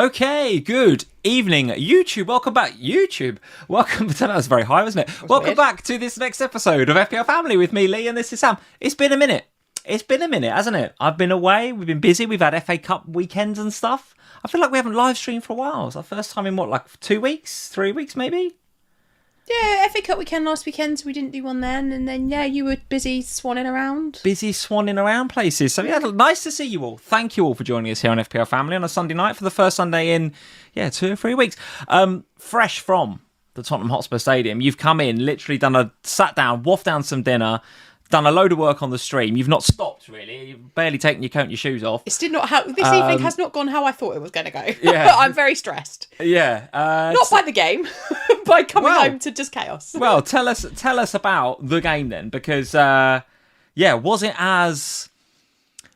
Okay, good evening, YouTube. Welcome back, YouTube. Welcome to that was very high, wasn't it? Welcome back to this next episode of FPL Family with me, Lee, and this is Sam. It's been a minute. It's been a minute, hasn't it? I've been away. We've been busy. We've had FA Cup weekends and stuff. I feel like we haven't live streamed for a while. It's our first time in like 2 weeks, 3 weeks, maybe. Yeah, FA Cup weekend last weekend, so we didn't do one then. And then, yeah, you were busy swanning around. Busy swanning around places. So, yeah, nice to see you all. Thank you all for joining us here on FPL Family on a Sunday night for the first Sunday in, 2 or 3 weeks. Fresh from the Tottenham Hotspur Stadium. You've come in, literally sat down, waffed down some dinner, done a load of work on the stream. You've not stopped, really. You've barely taken your coat and your shoes off. This evening has not gone how I thought it was going to go. Yeah. I'm very stressed. Yeah. Not by the game, by coming home to just chaos. Well, tell us about the game then, because, was it as...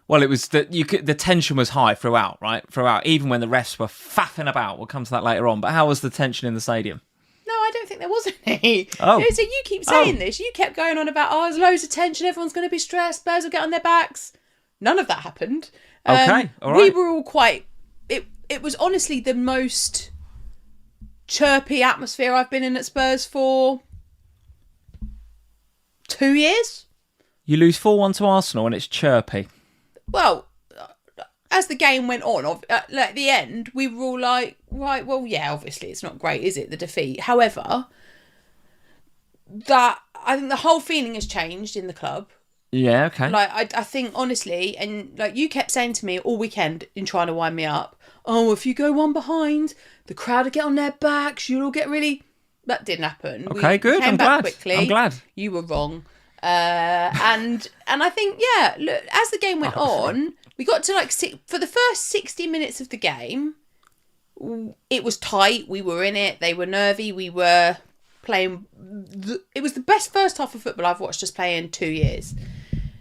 Well, it was the tension was high throughout, right? Throughout, even when the refs were faffing about. We'll come to that later on. But how was the tension in the stadium? No, I don't think there was any. Oh. So you keep saying this. You kept going on about, there's loads of tension, everyone's going to be stressed, Spurs will get on their backs. None of that happened. Okay, all right. We were all quite... It was honestly the most chirpy atmosphere I've been in at Spurs for 2 years. You lose 4-1 to Arsenal and it's chirpy. Well, as the game went on, at the end, we were all like, right, well, yeah, obviously it's not great, is it, the defeat? However, I think the whole feeling has changed in the club. Yeah, okay. Like, I think, honestly, and like you kept saying to me all weekend in trying to wind me up, if you go one behind, the crowd will get on their backs, you'll all get really... That didn't happen. Okay, good. Came I'm back glad. quickly. I'm glad. You were wrong. And I think, yeah, look, as the game went on... We got to for the first 60 minutes of the game, it was tight. We were in it. They were nervy. We were playing. It was the best first half of football I've watched us play in 2 years.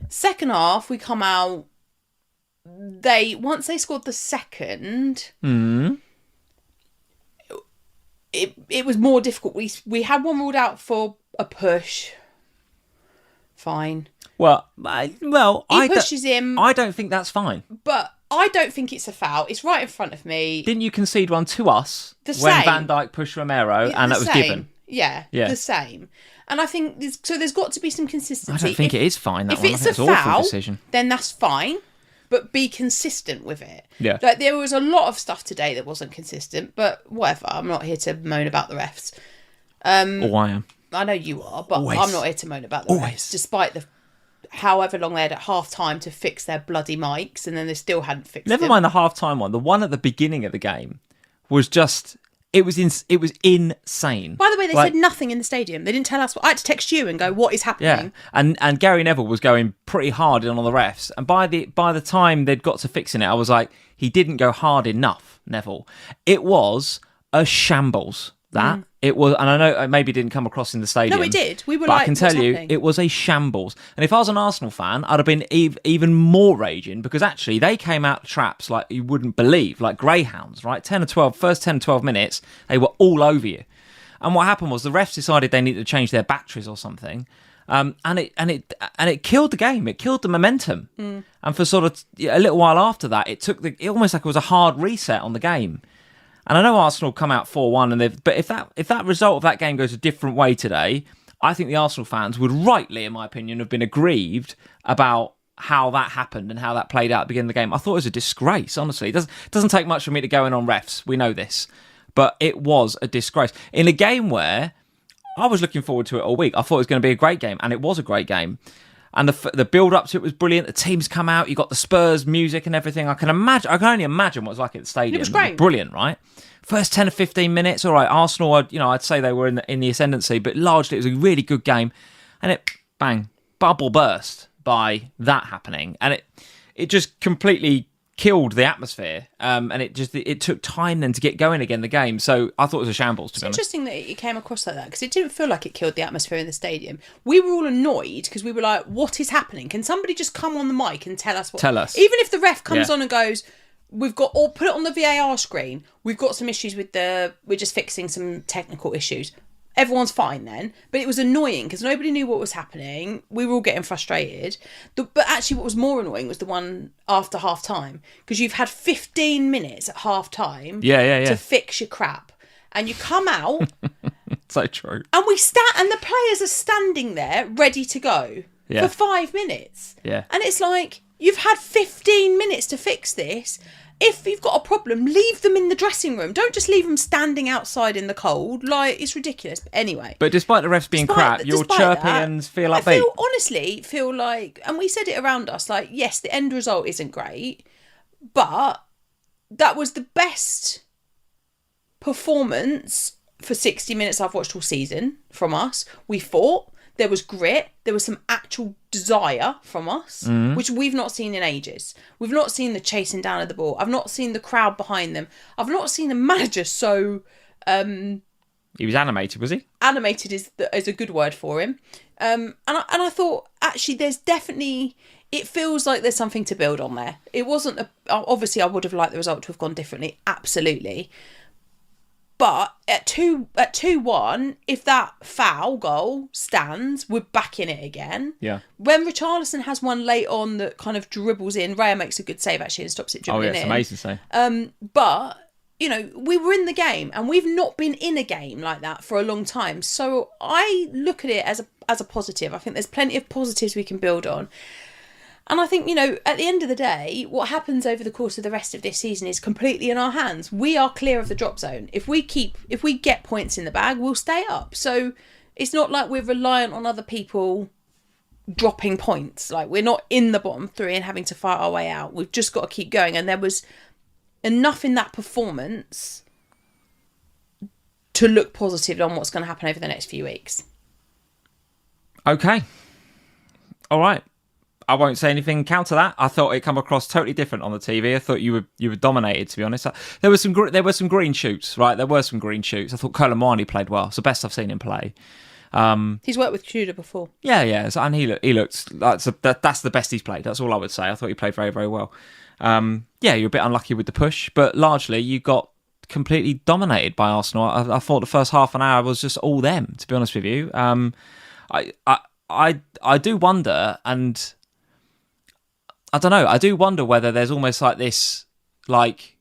Second half, we come out. Once they scored the second, it was more difficult. We had one ruled out for a push. Fine. Well, he pushes him. I don't think that's fine. But I don't think it's a foul. It's right in front of me. Didn't you concede one to us when Van Dijk pushed Romero and that was given? Yeah, the same. And I think there's got to be some consistency. I don't think it is fine. If it's a foul, then that's fine. But be consistent with it. Yeah. Like there was a lot of stuff today that wasn't consistent, but whatever. I'm not here to moan about the refs. I am. I know you are, but Always. I'm not here to moan about the refs, despite however long they had at half time to fix their bloody mics, and then they still hadn't fixed it. Never mind the half time one. The one at the beginning of the game was just it was insane. By the way, they said nothing in the stadium. They didn't tell us. I had to text you and go, "What is happening?" Yeah, and Gary Neville was going pretty hard in on the refs, and by the time they'd got to fixing it, I was like, he didn't go hard enough, Neville. It was a shambles. It was, and I know it maybe didn't come across in the stadium. No, it did. We were but I can tell you, it was a shambles. And if I was an Arsenal fan, I'd have been even more raging because actually they came out traps like you wouldn't believe, like greyhounds, right? First 10 or 12 minutes, they were all over you. And what happened was the refs decided they needed to change their batteries or something, and it killed the game. It killed the momentum. And for sort of a little while after that, it almost like it was a hard reset on the game. And I know Arsenal come out 4-1, but if that result of that game goes a different way today, I think the Arsenal fans would rightly, in my opinion, have been aggrieved about how that happened and how that played out at the beginning of the game. I thought it was a disgrace, honestly. It doesn't take much for me to go in on refs. We know this. But it was a disgrace. In a game where I was looking forward to it all week. I thought it was going to be a great game, and it was a great game. And the build-up to it was brilliant. The teams come out. You got the Spurs music and everything. I can only imagine what it was like at the stadium. It was great. Brilliant, right? First 10 or 15 minutes, all right. Arsenal, I'd say they were in the ascendancy, but largely it was a really good game. And bubble burst by that happening. And it just completely killed the atmosphere. And it took time then to get going again, the game. So I thought it was a shambles, to be honest. It's interesting that it came across like that, because it didn't feel like it killed the atmosphere in the stadium. We were all annoyed because we were like, what is happening? Can somebody just come on the mic and tell us what... Tell us. Even if the ref comes on and goes, or put it on the VAR screen, we've got some issues with we're just fixing some technical issues. everyone's fine then. But it was annoying because nobody knew what was happening. We were all getting frustrated. But actually what was more annoying was the one after half time, because you've had 15 minutes at half time to fix your crap. And you come out. So true. And and the players are standing there ready to go for 5 minutes. Yeah. And it's like, you've had 15 minutes to fix this. If you've got a problem, leave them in the dressing room. Don't just leave them standing outside in the cold. Like, it's ridiculous. But anyway. But despite the refs being crap, you're chirpy and feel upbeat. I honestly feel like, and we said it around us, like, yes, the end result isn't great, but that was the best performance for 60 minutes I've watched all season from us. We fought. There was grit. There was some actual desire from us, which we've not seen in ages. We've not seen the chasing down of the ball. I've not seen the crowd behind them. I've not seen a manager so... he was animated, was he? Animated is a good word for him. And I thought, actually, there's definitely... It feels like there's something to build on there. It wasn't... Obviously, I would have liked the result to have gone differently. Absolutely. But at 2-1, if that foul goal stands, we're back in it again. Yeah. When Richarlison has one late on that kind of dribbles in, Raya makes a good save actually and stops it dribbling in. Oh, yeah, it's amazing save. But, you know, we were in the game and we've not been in a game like that for a long time. So I look at it as a positive. I think there's plenty of positives we can build on. And I think, you know, at the end of the day, what happens over the course of the rest of this season is completely in our hands. We are clear of the drop zone. If we get points in the bag, we'll stay up. So it's not like we're reliant on other people dropping points. Like, we're not in the bottom three and having to fight our way out. We've just got to keep going. And there was enough in that performance to look positive on what's going to happen over the next few weeks. Okay. All right. I won't say anything counter that. I thought it come across totally different on the TV. I thought you were dominated, to be honest. There were some green shoots, right? There were some green shoots. I thought Colomani played well. It's the best I've seen him play. He's worked with Tudor before. Yeah. So, and he looked that's the best he's played. That's all I would say. I thought he played very, very well. You're a bit unlucky with the push, but largely you got completely dominated by Arsenal. I thought the first half an hour was just all them, to be honest with you. I do wonder, and I don't know. I do wonder whether there's almost like this, like,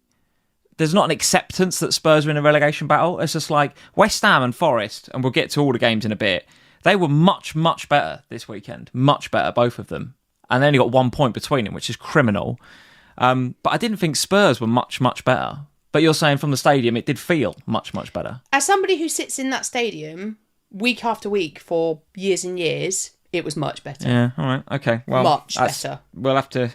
there's not an acceptance that Spurs are in a relegation battle. It's just like West Ham and Forest, and we'll get to all the games in a bit. They were much, much better this weekend. Much better, both of them. And they only got 1 point between them, which is criminal. But I didn't think Spurs were much, much better. But you're saying from the stadium, it did feel much, much better. As somebody who sits in that stadium week after week for years and years, it was much better. Yeah, all right, okay. Well, much better. We'll have to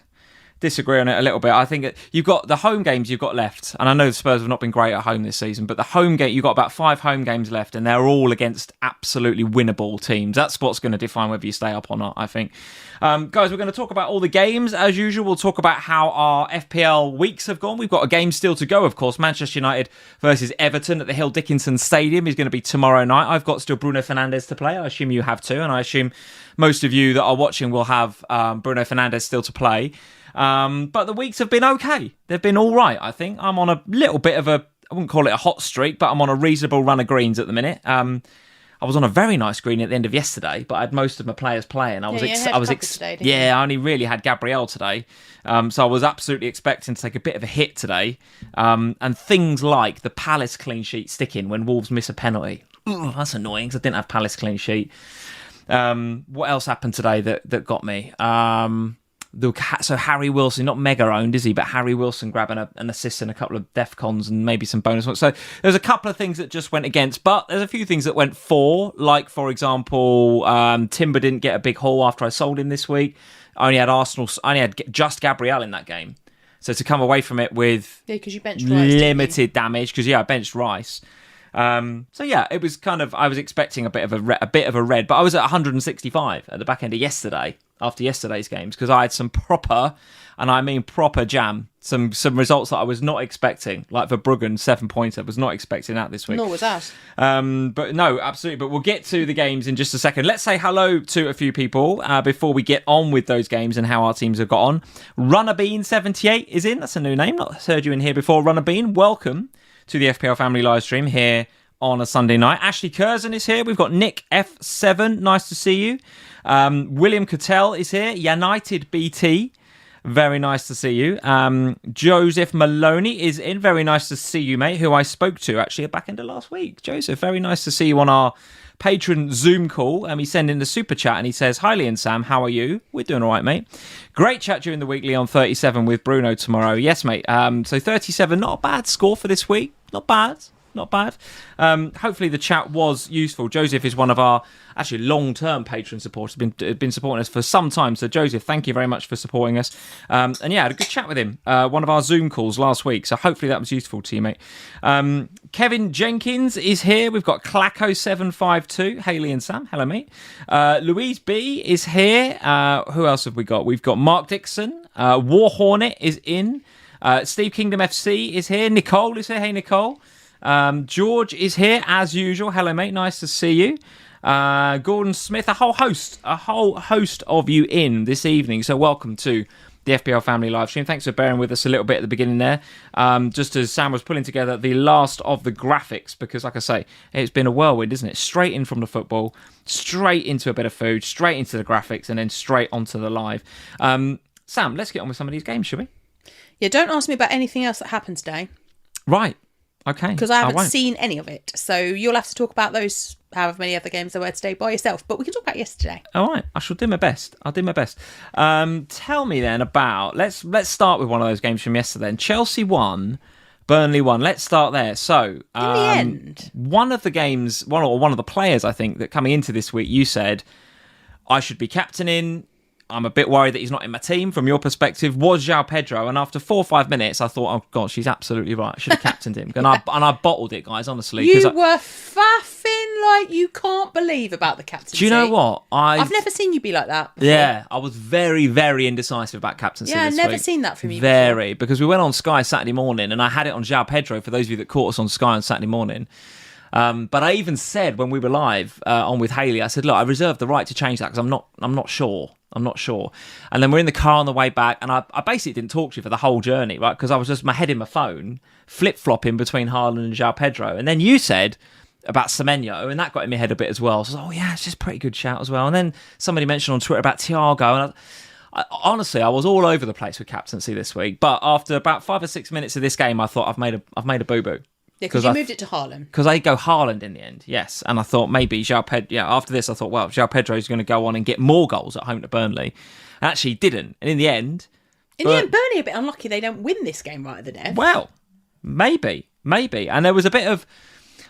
disagree on it a little bit. I think you've got the home games you've got left, and I know the Spurs have not been great at home this season, but the home game, you've got about 5 home games left, and they're all against absolutely winnable teams. That's what's going to define whether you stay up or not, I think. Guys, we're going to talk about all the games. As usual, we'll talk about how our FPL weeks have gone. We've got a game still to go, of course. Manchester United versus Everton at the Hill Dickinson Stadium is going to be tomorrow night. I've got still Bruno Fernandes to play. I assume you have too, and I assume most of you that are watching will have Bruno Fernandes still to play. But the weeks have been okay. They've been all right, I think. I'm on a little bit of I wouldn't call it a hot streak, but I'm on a reasonable run of greens at the minute. I was on a very nice green at the end of yesterday, but I had most of my players playing. I only really had Gabriel today. So I was absolutely expecting to take a bit of a hit today. And things like the Palace clean sheet sticking when Wolves miss a penalty. Ooh, that's annoying because I didn't have Palace clean sheet. What else happened today that got me? So Harry Wilson, not mega owned, is he? But Harry Wilson grabbing an assist and a couple of DEFCONs and maybe some bonus ones. So there's a couple of things that just went against, but there's a few things that went for. Like, for example, Timber didn't get a big haul after I sold him this week. I only had just Gabriel in that game. So to come away from it with because you benched Rice, limited damage, because I benched Rice. It was kind of, I was expecting a bit of a red, but I was at 165 at the back end of yesterday after yesterday's games because I had some proper, and I mean proper jam, some results that I was not expecting, like for Bruggen 7 points. I was not expecting that this week. Nor was us. But no, absolutely. But we'll get to the games in just a second. Let's say hello to a few people before we get on with those games and how our teams have got on. Runnerbean78 is in. That's a new name. Not heard you in here before. Runnerbean, welcome to the FPL Family live stream here on a Sunday night. Ashley Curzon is here. We've got Nick F7. Nice to see you. William Cattell is here. United BT. Very nice to see you. Joseph Maloney is in. Very nice to see you, mate, who I spoke to actually at back end of last week. Joseph, very nice to see you on our patron Zoom call. He sent in the super chat and he says, "Hi, Lee and Sam, how are you?" We're doing all right, mate. Great chat during the weekly on 37 with Bruno tomorrow. Yes, mate. So 37, not a bad score for this week. Not bad. Hopefully the chat was useful. Joseph is one of our actually long-term patron supporters, been supporting us for some time. So Joseph, thank you very much for supporting us. And yeah, I had a good chat with him. One of our Zoom calls last week. So hopefully that was useful to you, mate. Kevin Jenkins is here. We've got Clacko752. Haley and Sam. Hello, mate. Louise B is here. Who else have we got? We've got Mark Dixon. War Hornet is in. Steve Kingdom FC is here. Nicole is here. Hey, Nicole. George is here as usual. Hello, mate. Nice to see you. Gordon Smith, a whole host of you in this evening. So welcome to the FPL Family live stream. Thanks for bearing with us a little bit at the beginning there. Just as Sam was pulling together the last of the graphics, because like I say, it's been a whirlwind, isn't it? Straight in from the football, straight into a bit of food, straight into the graphics, and then straight onto the live. Sam, let's get on with some of these games, shall we? Yeah, don't ask me about anything else that happened today. Right. Okay. Because I haven't seen any of it. So you'll have to talk about those, however many other games there were today, by yourself. But we can talk about yesterday. All right. I shall do my best. I'll do my best. Tell me then about... Let's start with one of those games from yesterday. And Chelsea won, Burnley won. Let's start there. So... in the end... One of the games... One of the players, I think, that coming into this week, you said, I should be captaining... I'm a bit worried that he's not in my team from your perspective, was João Pedro. And after 4 or 5 minutes, I thought, oh, God, she's absolutely right. I should have captained him. And I bottled it, guys, honestly. You were faffing like you can't believe about the captaincy. Do you know what? I've never seen you be like that before. Yeah, I was very, very indecisive about captaincy this week. Yeah, I've never seen that from you Very, because we went on Sky Saturday morning, and I had it on João Pedro, for those of you that caught us on Sky on Saturday morning. But I even said when we were live on with Haley, I said, look, I reserve the right to change that because I'm not sure. And then we're in the car on the way back, and I basically didn't talk to you for the whole journey, right? Because I was just my head in my phone, flip-flopping between Haaland and João Pedro. And then you said about Semenyo, and that got in my head a bit as well. So I was, oh yeah, it's just a pretty good shout as well. And then somebody mentioned on Twitter about Thiago, and honestly, I was all over the place with captaincy this week. But after about 5 or 6 minutes of this game, I thought I've made a boo-boo. Yeah, because you moved it to Haaland. Because I go Haaland in the end, yes. And I thought maybe João Pedro... Yeah, after this, I thought, well, João Pedro's going to go on and get more goals at home to Burnley. And actually, he didn't. And in the end... Burnley are a bit unlucky they don't win this game right at the death. Well, maybe. And there was a bit of...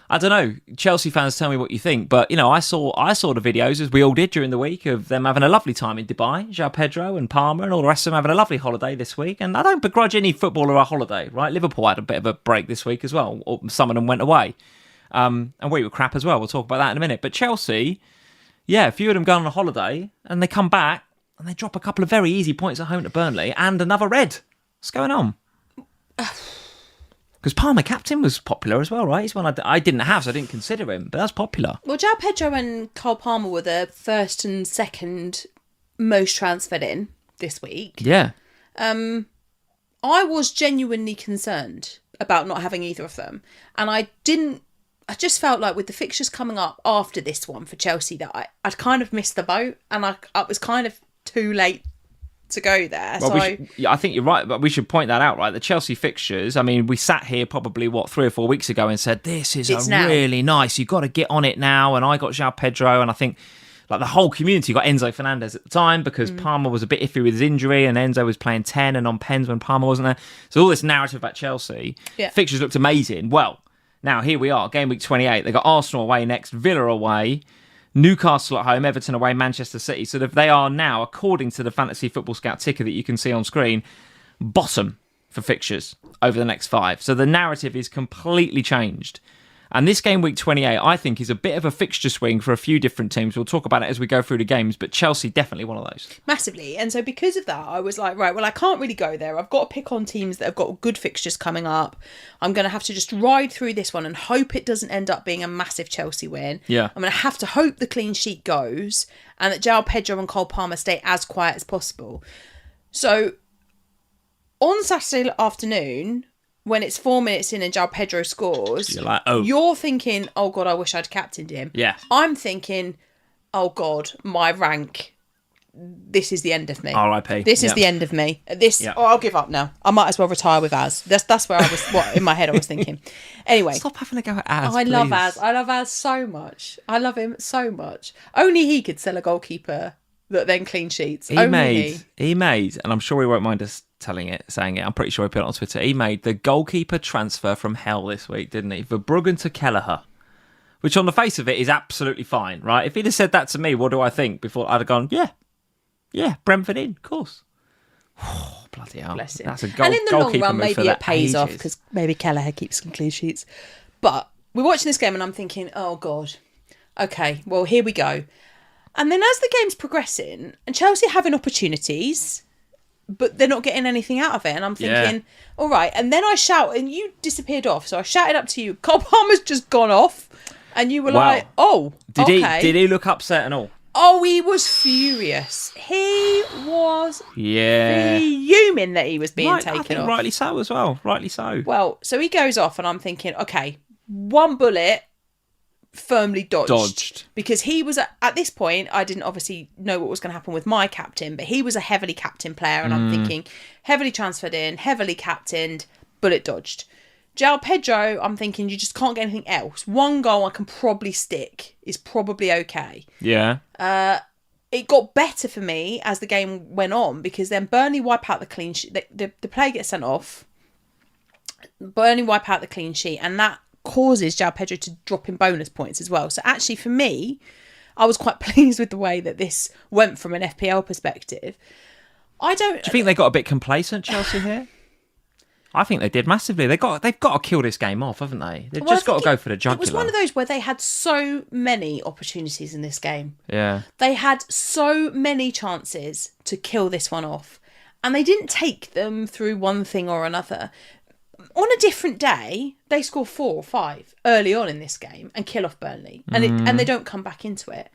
I don't know, Chelsea fans, tell me what you think. But, you know, I saw the videos, as we all did during the week, of them having a lovely time in Dubai, João Pedro and Palmer and all the rest of them having a lovely holiday this week. And I don't begrudge any footballer a holiday, right? Liverpool had a bit of a break this week as well. Some of them went away. And we were crap as well. We'll talk about that in a minute. But Chelsea, yeah, a few of them go on a holiday and they come back and they drop a couple of very easy points at home to Burnley and another red. What's going on? Because Palmer captain was popular as well, right? He's one I didn't have, so I didn't consider him, but that's popular. Well, João Pedro and Cole Palmer were the first and second most transferred in this week. Yeah. I was genuinely concerned about not having either of them. And I just felt like with the fixtures coming up after this one for Chelsea that I'd kind of missed the boat and I was kind of too late to go there. Well, I think you're right, but we should point that out, right? The Chelsea fixtures, I mean, we sat here probably, 3 or 4 weeks ago and said, this is really nice. You've got to get on it now. And I got João Pedro, and I think like the whole community got Enzo Fernandez at the time because Palmer was a bit iffy with his injury and Enzo was playing 10 and on pens when Palmer wasn't there. So all this narrative about Chelsea, fixtures looked amazing. Well, now here we are, game week 28. They got Arsenal away next, Villa away, Newcastle at home, Everton away, Manchester City. So they are now, according to the Fantasy Football Scout ticker that you can see on screen, bottom for fixtures over the next 5. So the narrative is completely changed. And this game week 28, I think, is a bit of a fixture swing for a few different teams. We'll talk about it as we go through the games, but Chelsea definitely one of those. Massively. And so because of that, I was like, right, well, I can't really go there. I've got to pick on teams that have got good fixtures coming up. I'm going to have to just ride through this one and hope it doesn't end up being a massive Chelsea win. Yeah. I'm going to have to hope the clean sheet goes and that João Pedro and Cole Palmer stay as quiet as possible. So on Saturday afternoon, when it's 4 minutes in and João Pedro scores, You're like, oh. You're thinking, oh God, I wish I'd captained him. Yeah. I'm thinking, oh God, my rank, this is the end of me. R.I.P. This is the end of me. I'll give up now. I might as well retire with Az. That's where I was, in my head I was thinking. Anyway. Stop having a go at Az, I please. love Az. I love Az so much. I love him so much. Only he could sell a goalkeeper that then clean sheets. He made, and I'm sure he won't mind us saying it. I'm pretty sure he put it on Twitter. He made the goalkeeper transfer from hell this week, didn't he? Verbruggen to Kelleher. Which on the face of it is absolutely fine, right? If he'd have said that to me, what do I think? Before I'd have gone, yeah, Brentford in, of course. Oh, bloody hell. Bless him. That's a goal. And in the long run, maybe it pays off because maybe Kelleher keeps some clean sheets. But we're watching this game and I'm thinking, oh God, okay, well, here we go. And then as the game's progressing and Chelsea having opportunities, but they're not getting anything out of it. And I'm thinking, all right. And then I shout and you disappeared off. So I shouted up to you, Cole Palmer's just gone off. And you were like, oh, okay. Did he look upset and all? Oh, he was furious. He was fuming that he was being taken I think off. rightly so as well. Rightly so. Well, so he goes off and I'm thinking, okay, one bullet firmly dodged. Because he was, at this point, I didn't obviously know what was going to happen with my captain, but he was a heavily captain player and I'm thinking, heavily transferred in, heavily captained, bullet dodged. João Pedro, I'm thinking you just can't get anything else. One goal I can probably stick is probably okay. Yeah. It got better for me as the game went on because then Burnley wipe out the clean sheet. The player gets sent off. Burnley wipe out the clean sheet and that causes João Pedro to drop in bonus points as well. So actually for me, I was quite pleased with the way that this went from an FPL perspective. Do you think they got a bit complacent, Chelsea, here? I think they did massively. They've got to kill this game off, haven't they? They've just got to go for the jugular. It was one of those where they had so many opportunities in this game. Yeah. They had so many chances to kill this one off. And they didn't take them through one thing or another. On a different day, they score 4 or 5 early on in this game and kill off Burnley. And they don't come back into it.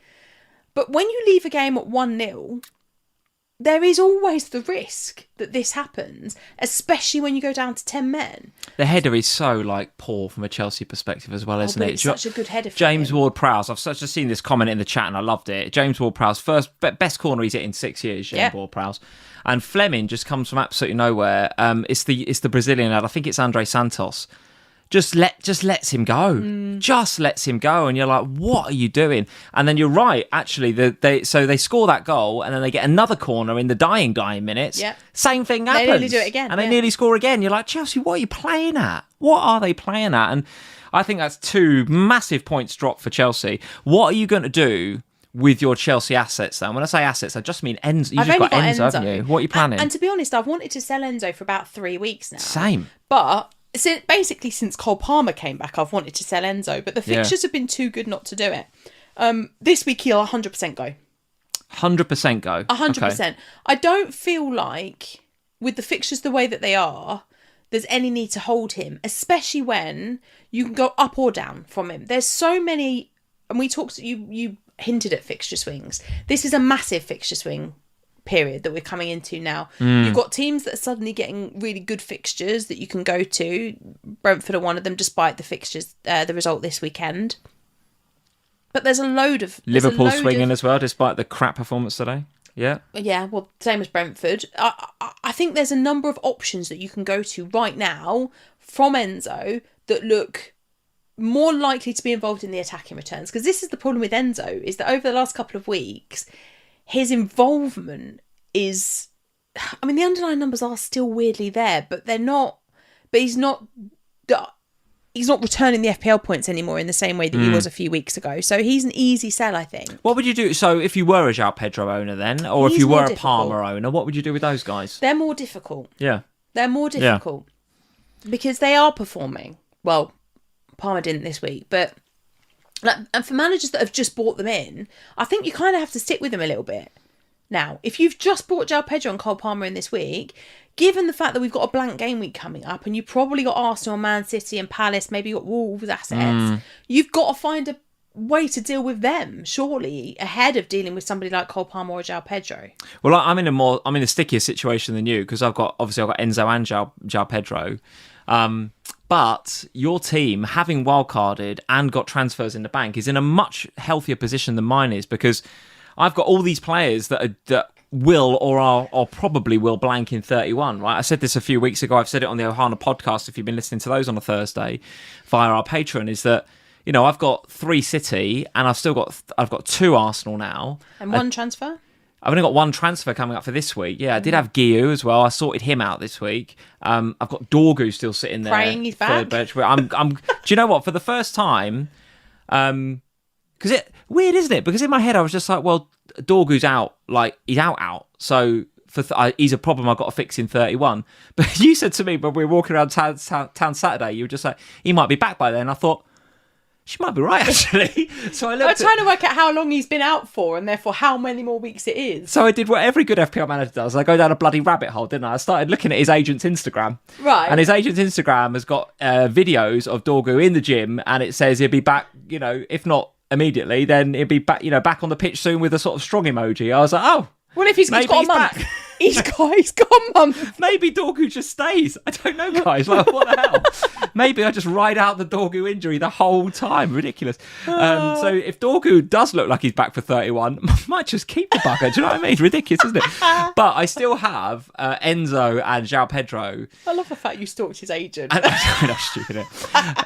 But when you leave a game at 1-0... there is always the risk that this happens, especially when you go down to 10 men. The header is so poor from a Chelsea perspective as well, isn't it? It's such a good header for James him. Ward-Prowse. I've just seen this comment in the chat and I loved it. James Ward-Prowse, best corner he's hit in 6 years. James Ward-Prowse, and Fleming just comes from absolutely nowhere. It's the Brazilian lad. I think it's Andre Santos. Just lets him go. Just lets him go. And you're like, what are you doing? And then you're right, actually. They score that goal and then they get another corner in the dying minutes. Yep. Same thing happens. They nearly do it again. And they nearly score again. You're like, Chelsea, what are you playing at? What are they playing at? And I think that's 2 massive points dropped for Chelsea. What are you going to do with your Chelsea assets then? When I say assets, I just mean Enzo. You've just got Enzo, haven't you? What are you planning? And to be honest, I've wanted to sell Enzo for about 3 weeks now. Same. But... basically, since Cole Palmer came back, I've wanted to sell Enzo, but the fixtures have been too good not to do it. This week, he'll 100% go. 100% go? 100%. Okay. I don't feel like, with the fixtures the way that they are, there's any need to hold him, especially when you can go up or down from him. There's so many, and we talked, you hinted at fixture swings. This is a massive fixture swing period that we're coming into now. You've got teams that are suddenly getting really good fixtures that you can go to. Brentford are one of them, despite the fixtures, the result this weekend. But there's a load of... Liverpool swinging as well, despite the crap performance today. Yeah. Yeah, well, same as Brentford. I think there's a number of options that you can go to right now from Enzo that look more likely to be involved in the attacking returns. Because this is the problem with Enzo, is that over the last couple of weeks... his involvement is... I mean, the underlying numbers are still weirdly there, but they're not... But he's not returning the FPL points anymore in the same way that he was a few weeks ago. So he's an easy sell, I think. What would you do? So if you were a João Pedro owner then, or if you were a Palmer owner, what would you do with those guys? They're more difficult. Yeah. They're more difficult. Yeah. Because they are performing. Well, Palmer didn't this week, but... and for managers that have just bought them in, I think you kind of have to stick with them a little bit. Now, if you've just bought João Pedro and Cole Palmer in this week, given the fact that we've got a blank game week coming up and you've probably got Arsenal, Man City and Palace, maybe you've got Wolves assets, you've got to find a way to deal with them, surely, ahead of dealing with somebody like Cole Palmer or João Pedro. Well, I'm in a stickier situation than you because I've got Enzo and João Pedro. But your team, having wildcarded and got transfers in the bank, is in a much healthier position than mine is, because I've got all these players that will or probably will blank in 31, right? I said this a few weeks ago. I've said it on the Ohana podcast, if you've been listening to those on a Thursday via our Patreon, is that, you know, I've got 3 City and I've got 2 Arsenal now. And 1 transfer? I've only got 1 transfer coming up for this week. Yeah, I did have Guiu as well. I sorted him out this week. I've got Dorgu still sitting there. Praying he's back. Do you know what? For the first time, because weird, isn't it? Because in my head I was just like, well, Dorgu's out. Like, he's out. So he's a problem I've got to fix in 31. But you said to me when we were walking around town Saturday, you were just like, he might be back by then. I thought, she might be right, actually. So I was trying to work out how long he's been out for, and therefore how many more weeks it is. So I did what every good FPL manager does. I go down a bloody rabbit hole, didn't I? I started looking at his agent's Instagram. Right. And his agent's Instagram has got videos of Dorgu in the gym, and it says he'll be back, you know, if not immediately, then he'll be back, you know, back on the pitch soon with a sort of strong emoji. I was like, oh. Well, if he's got a month. He's got a month. Maybe Dorgu just stays. I don't know, guys. Like, what the hell? Maybe I just ride out the Dorgu injury the whole time. Ridiculous. So if Dorgu does look like he's back for 31, I might just keep the bugger. Do you know what I mean? It's ridiculous, isn't it? But I still have Enzo and João Pedro. I love the fact you stalked his agent. I know, stupid.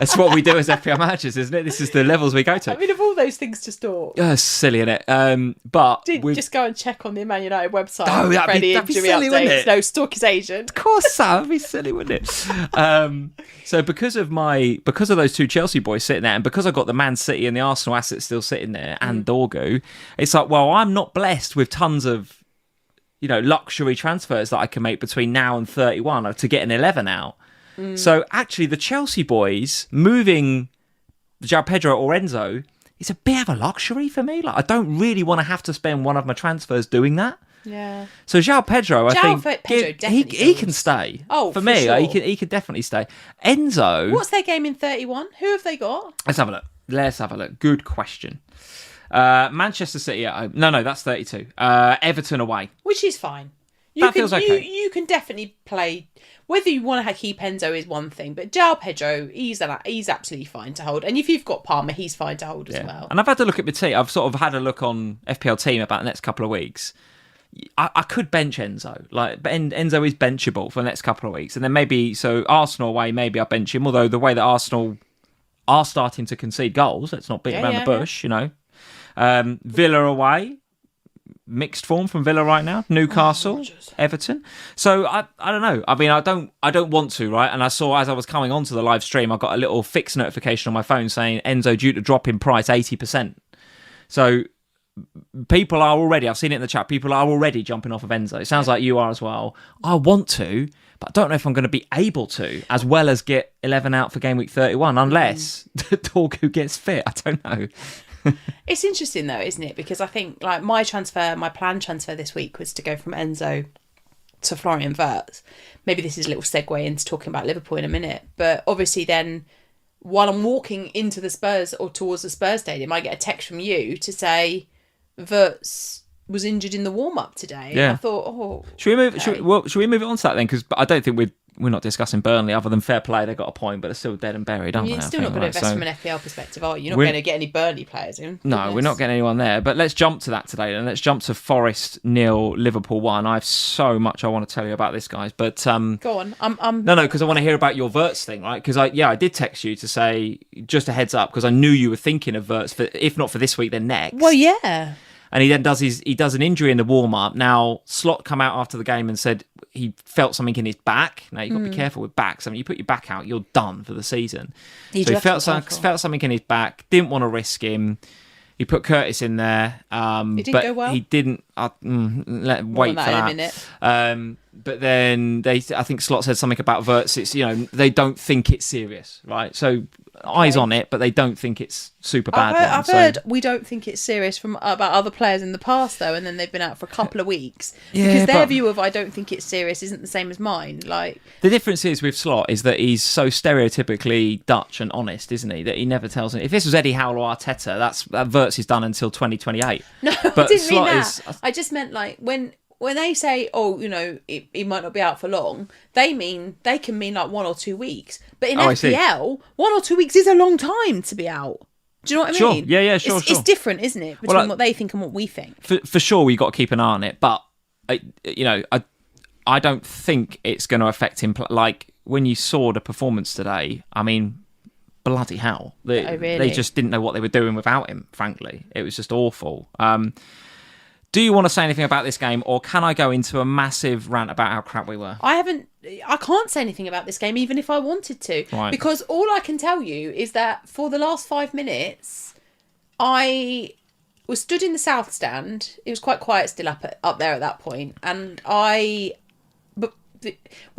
That's what we do as FPL managers, isn't it? This is the levels we go to. I mean, of all those things to stalk. Silly, isn't it? But just go and check on the Man United website. Oh, that'd be silly, wouldn't it? No, stalk his agent. Of course, Sam. That'd be silly, wouldn't it? So because of those 2 Chelsea boys sitting there, and because I got the Man City and the Arsenal assets still sitting there, and Dorgu, it's like, well, I'm not blessed with tons of, you know, luxury transfers that I can make between now and 31 to get an 11 out. So actually, the Chelsea boys moving João Pedro or Enzo is a bit of a luxury for me. Like, I don't really want to have to spend one of my transfers doing that. Yeah. So João Pedro, I think he can stay. Oh, for me, sure. he can definitely stay. Enzo, what's their game in 31? Who have they got? Let's have a look. Good question. Manchester City at home. No, that's 32. Everton away, which is fine. Feels okay. You can definitely play. Whether you want to keep Enzo is one thing, but João Pedro, he's absolutely fine to hold. And if you've got Palmer, he's fine to hold as well. And I've had to look at my team. I've sort of had a look on FPL team about the next couple of weeks. I could bench Enzo. Like, Enzo is benchable for the next couple of weeks. And then maybe, so Arsenal away, maybe I bench him. Although the way that Arsenal are starting to concede goals, let's not beat around the bush, you know. Villa away, mixed form from Villa right now. Newcastle, Everton. So I don't know. I mean, I don't want to, right? And I saw as I was coming onto the live stream, I got a little fix notification on my phone saying Enzo due to drop in price 80%. So people are already, I've seen it in the chat, people are already jumping off of Enzo. It sounds like you are as well. I want to, but I don't know if I'm going to be able to, as well as get 11 out for game week 31, unless Dorgu gets fit. I don't know. It's interesting though, isn't it? Because I think like my planned transfer this week was to go from Enzo to Florian Wirtz. Maybe this is a little segue into talking about Liverpool in a minute, but obviously then while I'm walking into the Spurs or towards the Spurs stadium, I get a text from you to say Wirtz was injured in the warm-up today. Yeah. And I thought, should we move it on to that then? Because I don't think we're not discussing Burnley other than fair play. They got a point, but it's still dead and buried, aren't they? You're still not going to invest from an FPL perspective, are you? You're not going to get any Burnley players in. No, we're not getting anyone there. But let's jump to that today, and let's jump to Forest 0, Liverpool 1. I have so much I want to tell you about this, guys. But go on. No, because I want to hear about your Wirtz thing, right? Because I did text you to say just a heads up because I knew you were thinking of Wirtz, if not for this week, then next. Well, yeah. And he then does an injury in the warm-up. Now, Slot come out after the game and said he felt something in his back. Now, you've got to be careful with backs. I mean, you put your back out, you're done for the season. So he felt something in his back, didn't want to risk him. He put Curtis in there. It didn't go well? He didn't. Wait for that. But then I think Slot said something about Wirtz. It's, they don't think it's serious, right? So eyes on it, but they don't think it's super bad. I've heard we don't think it's serious about other players in the past, though, and then they've been out for a couple of weeks. Because their view of I don't think it's serious isn't the same as mine. Like, the difference is with Slot is that he's so stereotypically Dutch and honest, isn't he? That he never tells me. If this was Eddie Howe or Arteta, that Wirtz is done until 2028. No, but I didn't Slot mean that. I just meant like when when they say, oh, he might not be out for long, they can mean like 1 or 2 weeks. But in FPL, 1 or 2 weeks is a long time to be out. Do you know what I mean? Yeah, sure. It's different, isn't it, between what they think and what we think? For sure, we got to keep an eye on it. But I don't think it's going to affect him. Like when you saw the performance today, I mean, bloody hell, they just didn't know what they were doing without him. Frankly, it was just awful. Do you want to say anything about this game, or can I go into a massive rant about how crap we were? I can't say anything about this game, even if I wanted to. Right. Because all I can tell you is that for the last 5 minutes, I was stood in the south stand. It was quite quiet still up there at that point. And when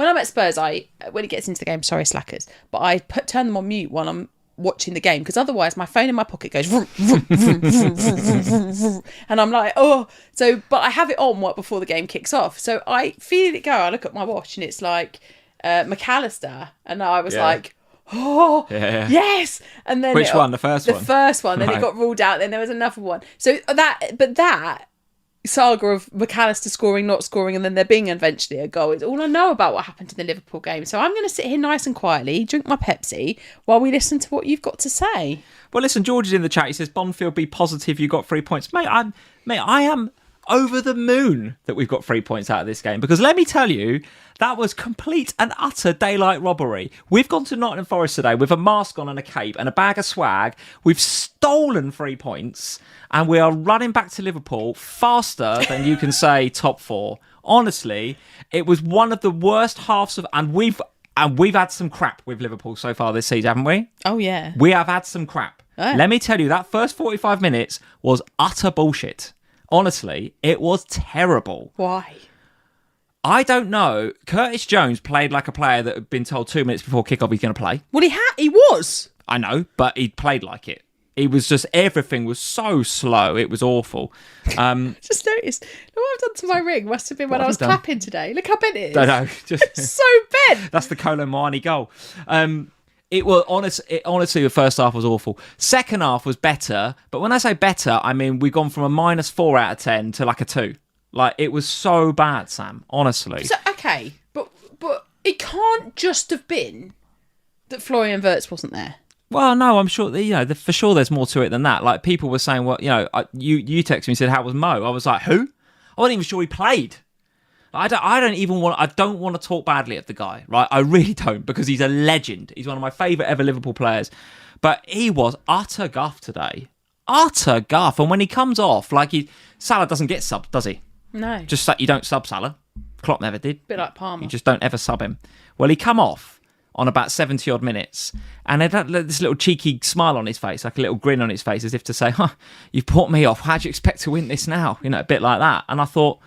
I'm at Spurs, when it gets into the game, sorry, slackers, but I turn them on mute while I'm watching the game, because otherwise my phone in my pocket goes vroom, vroom, vroom, vroom, vroom, vroom, vroom, and I'm like, oh. So, but I have it on before the game kicks off. So I feel it go. I look at my watch and it's like McAllister, and I was like, oh, yes. And then which one? The first one. The first one. Then it got ruled out. Then there was another one. So that saga of McAllister scoring, not scoring, and then there being eventually a goal is all I know about what happened in the Liverpool game. So I'm going to sit here nice and quietly, drink my Pepsi, while we listen to what you've got to say. Well, listen, George is in the chat. He says, Bonfield, be positive, you got 3 points. Mate, I am over the moon that we've got 3 points out of this game, because let me tell you, that was complete and utter daylight robbery. We've gone to Nottingham Forest today with a mask on and a cape and a bag of swag. We've stolen 3 points, and we are running back to Liverpool faster than you can say top 4. Honestly, it was one of the worst halves of, and we've had some crap with Liverpool so far this season, haven't we? Oh yeah, we have had some crap. Let me tell you, that first 45 minutes was utter bullshit. Honestly, it was terrible. Why? I don't know. Curtis Jones played like a player that had been told 2 minutes before kickoff he's going to play. Well, he was. I know, but he played like it. It was just, everything was so slow. It was awful. Just noticed. What I've done to my ring must have been when I was clapping today. Look how bent it is. Don't know. It's so bent. That's the Kolo Muani goal. It was honestly, the first half was awful. Second half was better, but when I say better, I mean we've gone from a -4 out of 10 to like a 2. Like, it was so bad, Sam. Honestly. So, okay, but it can't just have been that Florian Wirtz wasn't there. Well, no, I'm sure for sure there's more to it than that. Like, people were saying, well, you texted me and said, how was Mo? I was like, who? I wasn't even sure he played. I don't want to talk badly of the guy, right? I really don't, because he's a legend. He's one of my favourite ever Liverpool players. But he was utter guff today. Utter guff. And when he comes off, Salah doesn't get subbed, does he? No. Just you don't sub Salah. Klopp never did. Bit like Palmer. You just don't ever sub him. Well, he come off on about 70 odd minutes, and he had this little cheeky smile on his face, like a little grin on his face, as if to say, you've brought me off. How do you expect to win this now? A bit like that. And I thought,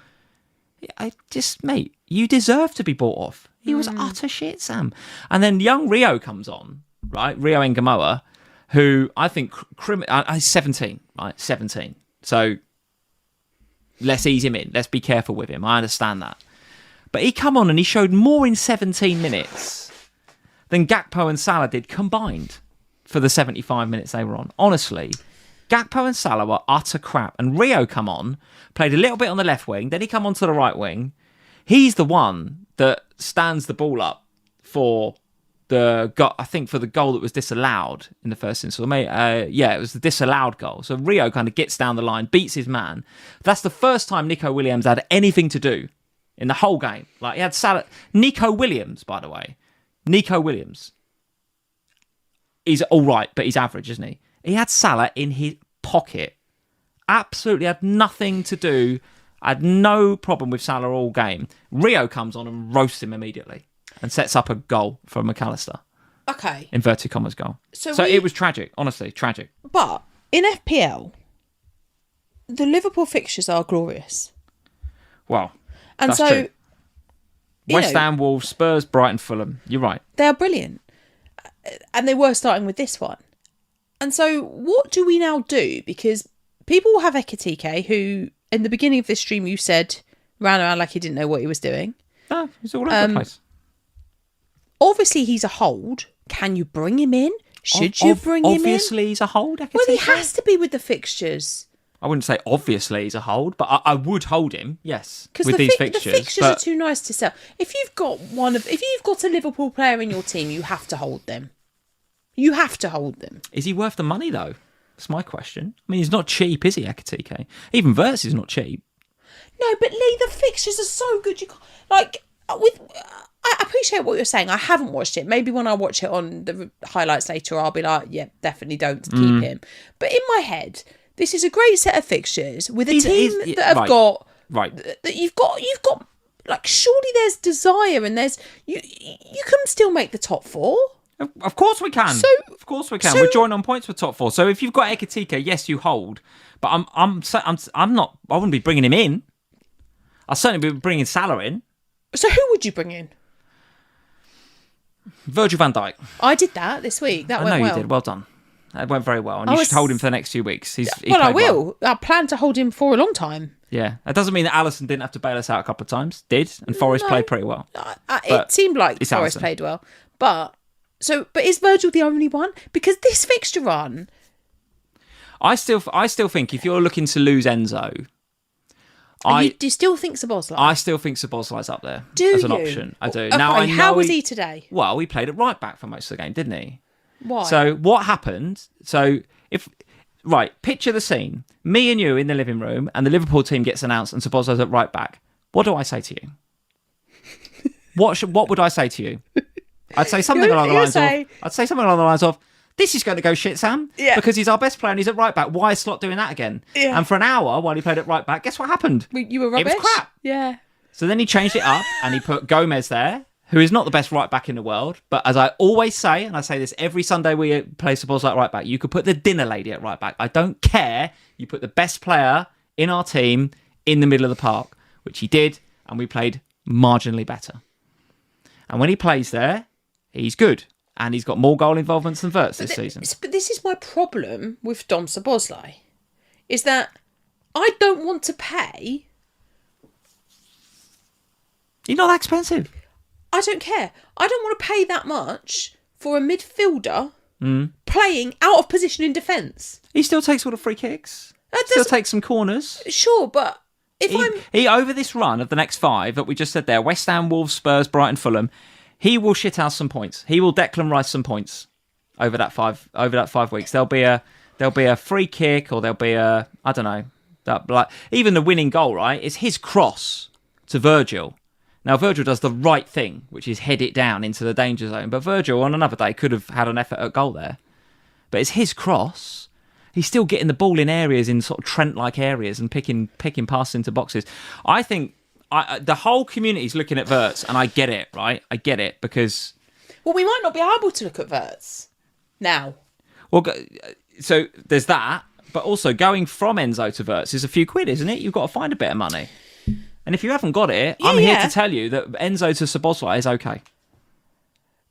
mate, you deserve to be bought off. He was utter shit, Sam. And then young Rio comes on, right? Rio Ngamoa, who I think, he's 17, right? 17. So let's ease him in. Let's be careful with him. I understand that. But he come on and he showed more in 17 minutes than Gakpo and Salah did combined for the 75 minutes they were on. Honestly, Gakpo and Salah were utter crap. And Rio come on, played a little bit on the left wing, then he come on to the right wing. He's the one that stands the ball up for the goal that was disallowed in the first instance. It was the disallowed goal. So Rio kind of gets down the line, beats his man. That's the first time Nico Williams had anything to do in the whole game. Like, he had Salah. Nico Williams, by the way. Nico Williams. He's all right, but he's average, isn't he? He had Salah in his pocket. Absolutely had nothing to do. I had no problem with Salah all game. Rio comes on and roasts him immediately and sets up a goal for McAllister. Okay. Inverted commas goal. So it was tragic, honestly, tragic. But in FPL, the Liverpool fixtures are glorious. Well, that's true. West Ham, Wolves, Spurs, Brighton, Fulham. You're right. They are brilliant. And they were starting with this one. And so what do we now do? Because people will have Ekitike, who in the beginning of this stream you said ran around like he didn't know what he was doing. No, he's all over the place. Obviously, he's a hold. Can you bring him in? Should you bring him in? Obviously, he's a hold, Ekitike. Well, he has to be with the fixtures. I wouldn't say obviously he's a hold, but I would hold him, yes, with Because these fixtures. the fixtures are too nice to sell. If you've got a Liverpool player in your team, you have to hold them. You have to hold them. Is he worth the money, though? That's my question. I mean, he's not cheap, is he, Ekitike? Even Verts is not cheap. No, but Lee, the fixtures are so good. You can't, like, I appreciate what you're saying. I haven't watched it. Maybe when I watch it on the highlights later, I'll be like, yeah, definitely don't keep him. But in my head, this is a great set of fixtures with a team that have got... Right. That you've got like, surely there's desire and there's... You can still make the top four. Of course we can. Of course we can. We're joined on points for top four. So if you've got Ekitike, yes, you hold. But I'm not... I wouldn't be bringing him in. I'll certainly be bringing Salah in. So who would you bring in? Virgil van Dijk. I did that this week. That went well. I know you did. Well done. It went very well. And you should hold him for the next few weeks. I will. I plan to hold him for a long time. Yeah. That doesn't mean that Alisson didn't have to bail us out a couple of times. Did. And Forest played pretty well. It seemed like Forest played well. But is Virgil the only one? Because this fixture run... I still think if you're looking to lose Enzo... do you still think Szoboszlai? I still think Szoboszlai's up there as an option. I do. Okay, Now, I know how was he today? Well, he played at right back for most of the game, didn't he? Why? So what happened? Picture the scene. Me and you in the living room, and the Liverpool team gets announced, and Szoboszlai's at right back. What do I say to you? What would I say to you? I'd say something along the lines of, this is going to go shit, Sam. Yeah. Because he's our best player and he's at right back. Why is Slot doing that again? Yeah. And for an hour while he played at right back, guess what happened? You were rubbish. It was crap. Yeah. So then he changed it up and he put Gomez there, who is not the best right back in the world. But as I always say, and I say this every Sunday we play Szoboszlai at right back, you could put the dinner lady at right back. I don't care. You put the best player in our team in the middle of the park, which he did, and we played marginally better. And when he plays there, he's good. And he's got more goal involvements than Verts this season. But this is my problem with Dom Szoboszlai, is that I don't want to pay. He's not that expensive. I don't care. I don't want to pay that much for a midfielder playing out of position in defence. He still takes all the free kicks. Still takes some corners. Sure, but he over this run of the next 5 that we just said there, West Ham, Wolves, Spurs, Brighton, Fulham, he will shit out some points. He will Declan Rice some points over that 5 weeks. There'll be a free kick, or there'll be a, I don't know, even the winning goal, right? It's his cross to Virgil. Now Virgil does the right thing, which is head it down into the danger zone. But Virgil on another day could have had an effort at goal there. But it's his cross. He's still getting the ball in areas, in sort of Trent-like areas, and picking passes into boxes. I think the whole community's looking at Verts, and I get it, right? I get it, because... Well, we might not be able to look at Verts now. Well, so there's that, but also going from Enzo to Verts is a few quid, isn't it? You've got to find a bit of money. And if you haven't got it, I'm here to tell you that Enzo to Szoboszlai is okay.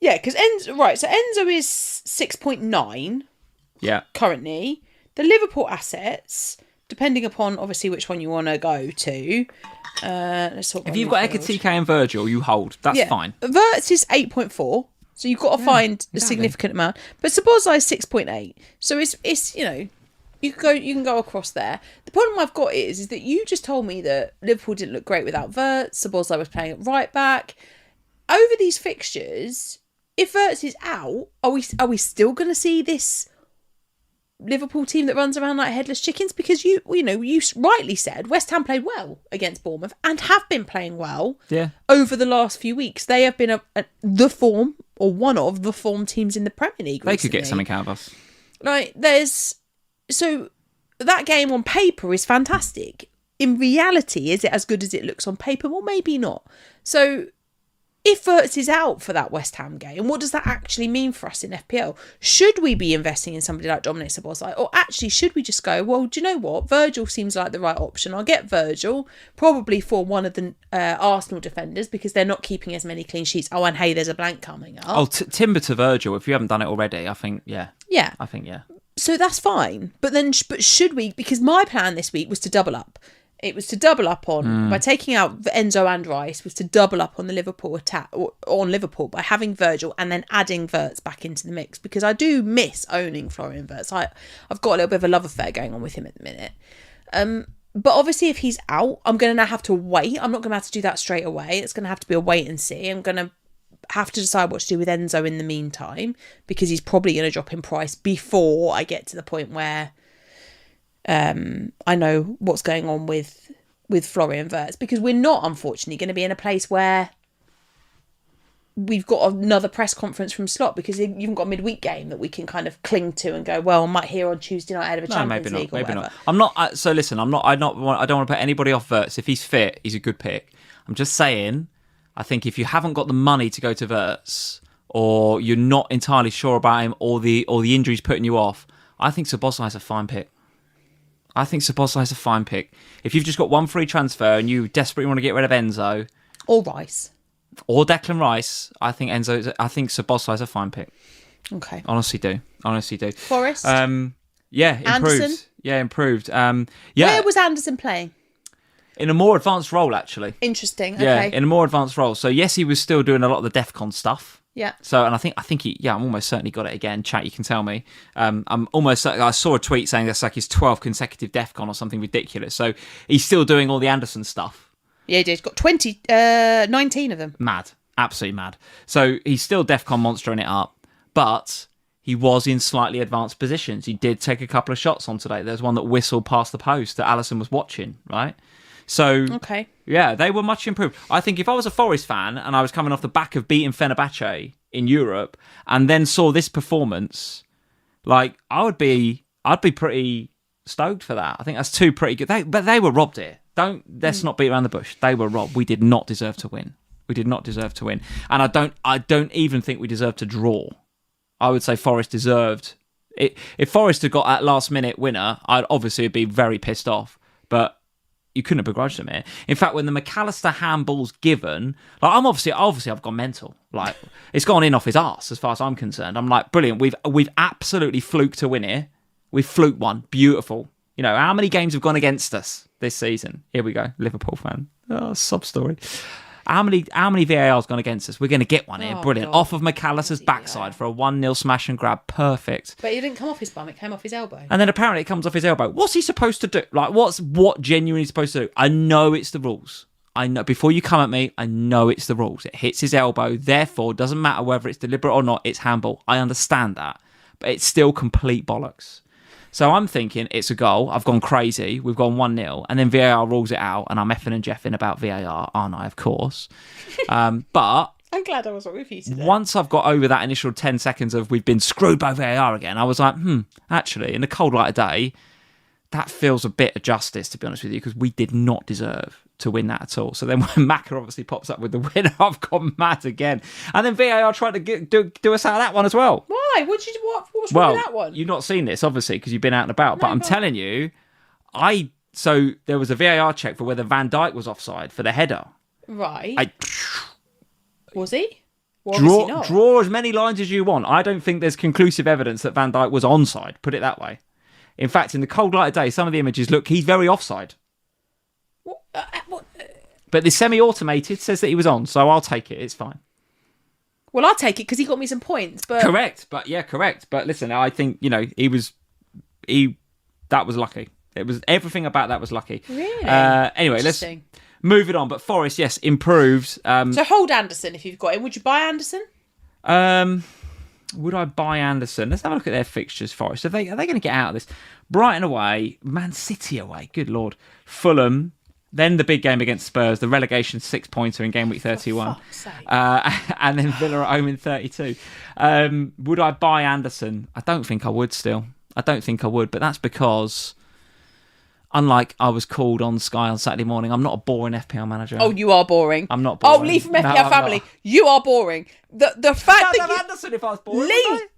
Yeah, because Enzo is 6.9 currently. The Liverpool assets, depending upon obviously which one you want to go to. Let's talk. If you've got Ekitike and Virgil, you hold. That's fine. Verts is 8.4, so you've got to find a significant amount. But Szoboszlai is 6.8, so it's you can go across there. The problem I've got is that you just told me that Liverpool didn't look great without Verts. Szoboszlai was playing at right back. Over these fixtures, if Verts is out, are we still going to see this Liverpool team that runs around like headless chickens? Because you rightly said West Ham played well against Bournemouth and have been playing well over the last few weeks. They have been the form, or one of the form teams in the Premier League recently. They could get something out of us. Like, so that game on paper is fantastic. In reality, is it as good as it looks on paper? Well, maybe not. So if Verts is out for that West Ham game, what does that actually mean for us in FPL? Should we be investing in somebody like Dominic Szoboszlai? Or actually, should we just go, well, do you know what? Virgil seems like the right option. I'll get Virgil, probably for one of the Arsenal defenders, because they're not keeping as many clean sheets. Oh, and hey, there's a blank coming up. Oh, Timber to Virgil, if you haven't done it already, I think, yeah. I think, yeah. So that's fine. But should we? Because my plan this week was to double up. It was to double up on, by taking out Enzo and Rice, was to double up on the Liverpool attack, or on Liverpool, by having Virgil and then adding Verts back into the mix, because I do miss owning Florian Verts. I've got a little bit of a love affair going on with him at the minute. But obviously, if he's out, I'm going to now have to wait. I'm not going to have to do that straight away. It's going to have to be a wait and see. I'm going to have to decide what to do with Enzo in the meantime, because he's probably going to drop in price before I get to the point where I know what's going on with Florian Wirtz, because we're not, unfortunately, going to be in a place where we've got another press conference from Slot, because you haven't got a midweek game that we can kind of cling to and go, well, I might hear on Tuesday night ahead of a Champions League or maybe whatever. not. I'm not. So listen, I don't want to put anybody off Wirtz. If he's fit, he's a good pick. I'm just saying, I think if you haven't got the money to go to Wirtz, or you're not entirely sure about him, or the injury's putting you off, I think Szoboszlai is a fine pick. If you've just got one free transfer and you desperately want to get rid of Enzo Or Rice. or Declan Rice, I think Szoboszlai is a fine pick. Okay. Honestly do. Forest? Yeah, improved. Anderson? Yeah, improved. Where was Anderson playing? In a more advanced role, actually. Interesting. Yeah, Okay. in a more advanced role. So yes, he was still doing a lot of the DEFCON stuff. Yeah. So, and I think he, I'm almost certainly got it again. Chat, you can tell me. I'm almost, I saw a tweet saying that's like his 12th consecutive DEFCON or something ridiculous. So he's still doing all the Anderson stuff. Yeah, he did. Got 19 of them. Mad. Absolutely mad. So he's still DEFCON monstering it up, but he was in slightly advanced positions. He did take a couple of shots on today. There's one that whistled past the post that Alisson was watching, right? So, okay. Yeah, they were much improved. I think if I was a Forest fan and I was coming off the back of beating Fenerbahce in Europe and then saw this performance, like, I'd be pretty stoked for that. I think that's two pretty good. But they were robbed here. Let's not beat around the bush. They were robbed. We did not deserve to win. And I don't even think we deserved to draw. I would say Forest deserved it. If Forest had got that last minute winner, I'd obviously be very pissed off. But you couldn't have begrudged them here. In fact, when the McAllister handball's given, like, I'm obviously I've gone mental. Like, it's gone in off his arse as far as I'm concerned. I'm like, brilliant. We've absolutely fluked to win here. We've fluked one. Beautiful. You know, how many games have gone against us this season? Here we go. Liverpool fan. Oh, sob story. How many VAR's gone against us? We're going to get one here. Brilliant. God. Off of McAllister's backside for a 1-0 smash and grab. Perfect. But it didn't come off his bum. It came off his elbow. And then apparently it comes off his elbow. What's he supposed to do? Like, what genuinely supposed to do? I know it's the rules. I know. Before you come at me, I know it's the rules. It hits his elbow. Therefore, doesn't matter whether it's deliberate or not. It's handball. I understand that. But it's still complete bollocks. So I'm thinking it's a goal. I've gone crazy. We've gone 1-0. And then VAR rules it out. And I'm effing and jeffing about VAR, aren't I? Of course. But I'm glad I wasn't with you today. Once I've got over that initial 10 seconds of we've been screwed by VAR again, I was like, actually, in the cold light of day, that feels a bit of justice, to be honest with you, because we did not deserve to win that at all. So then when Maka obviously pops up with the winner, I've gone mad again. And then VAR tried to do us out of that one as well. Why? What's wrong with that one? You've not seen this, obviously, because you've been out and about. But I'm telling you, so there was a VAR check for whether Van Dijk was offside for the header. Right. Was he? Well, draw as many lines as you want. I don't think there's conclusive evidence that Van Dijk was onside, put it that way. In fact, in the cold light of day, some of the images look, he's very offside. What? But the semi-automated says that he was on, so I'll take it. It's fine. Well, I'll take it because he got me some points. But correct. But listen, I think, that was lucky. It was everything about that was lucky. Really? Anyway, let's move it on. But Forest, yes, improved. So hold Anderson if you've got him. Would you buy Anderson? Would I buy Anderson? Let's have a look at their fixtures, Forest. Are they going to get out of this? Brighton away, Man City away, good Lord. Fulham, then the big game against Spurs, the relegation 6-pointer in game week 31. And then Villa at home in 32. Would I buy Anderson? I don't think I would still. But that's because, unlike I was called on Sky on Saturday morning, I'm not a boring FPL manager. Oh, you are boring. I'm not boring. Oh, leave from FPL family. You are boring. The fact that Anderson, if I was boring,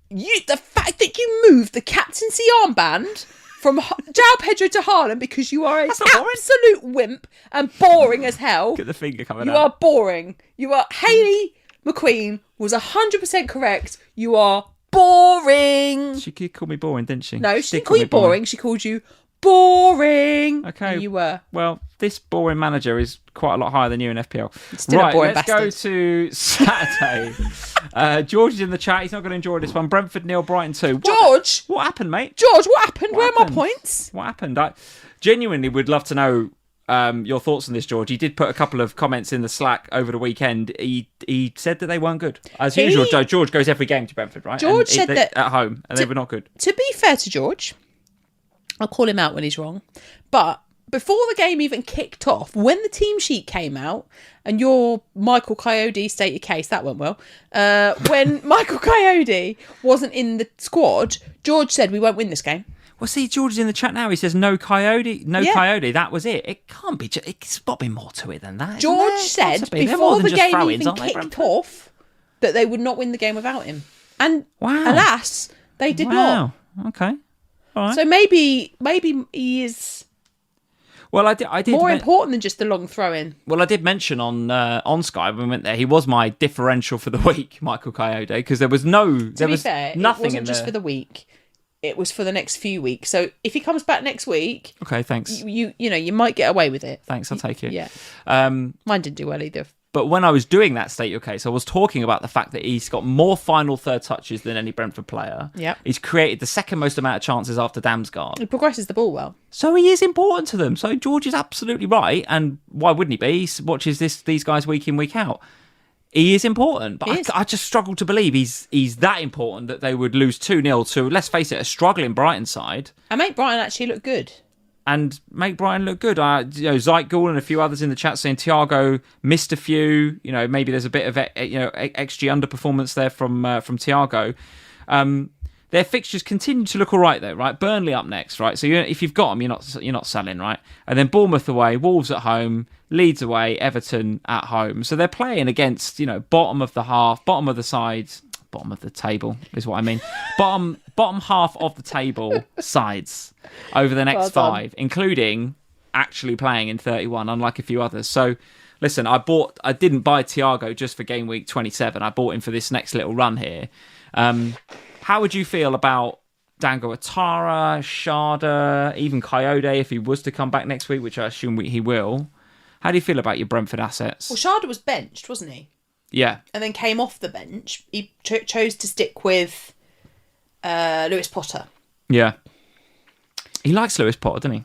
the fact that you moved the captaincy armband from João Pedro to Haaland because you are an absolute wimp and boring as hell. Get the finger coming out. You are boring. You are Hayley McQueen was 100% correct. You are boring. She called me boring, didn't she? No, she didn't call you boring. She called you boring. Okay. And you were. Well, this boring manager is quite a lot higher than you in FPL. Still a boring let's bastard. go to Saturday. George is in the chat. He's not going to enjoy this one. Brentford 0, Brighton 2. George! What happened, mate? George, what happened? Where are my points? What happened? genuinely would love to know your thoughts on this, George. He did put a couple of comments in the Slack over the weekend. He said that they weren't good. As usual, George goes every game to Brentford, right? George said that at home, and they were not good. To be fair to George, I'll call him out when he's wrong. But before the game even kicked off, when the team sheet came out, and your Michael Coyote state your case, that went well. When Michael Coyote wasn't in the squad, George said we won't win this game. Well, see, George is in the chat now. He says, no Coyote. That was it. It can't be. It's got to be more to it than that. George said before the game even kicked off that they would not win the game without him. And alas, they did not. Okay. All right. So maybe he is... Well, I did more important than just the long throw-in. Well, I did mention on Sky when we went there, he was my differential for the week, Michael Coyote, because there was nothing. It wasn't just for the week. It was for the next few weeks. So if he comes back next week, okay, thanks. You might get away with it. Thanks, I'll take it. Yeah. Mine didn't do well either. But when I was doing that state your case, I was talking about the fact that he's got more final third touches than any Brentford player. Yeah. He's created the second most amount of chances after Damsgaard. He progresses the ball well. So he is important to them. So George is absolutely right. And why wouldn't he be? He watches these guys week in, week out. He is important, but I just struggle to believe he's that important that they would lose 2-0 to, let's face it, a struggling Brighton side. And make Brighton actually look good. And make Brighton look good. Zeitgul and a few others in the chat saying Thiago missed a few. Maybe there's a bit of XG underperformance there from Thiago. Their fixtures continue to look all right though, right? Burnley up next, right? So if you've got them, you're not selling, right? And then Bournemouth away, Wolves at home, Leeds away, Everton at home. So they're playing against bottom of the half, bottom of the sides, bottom of the table is what I mean. bottom half of the table sides over the next 5, including actually playing in 31, unlike a few others. So listen, I didn't buy Thiago just for game week 27. I bought him for this next little run here. How would you feel about Dango Atara, Sharda, even Coyote if he was to come back next week, which I assume he will? How do you feel about your Brentford assets? Well, Sharda was benched, wasn't he? Yeah. And then came off the bench. He chose to stick with Lewis Potter. Yeah. He likes Lewis Potter, doesn't he?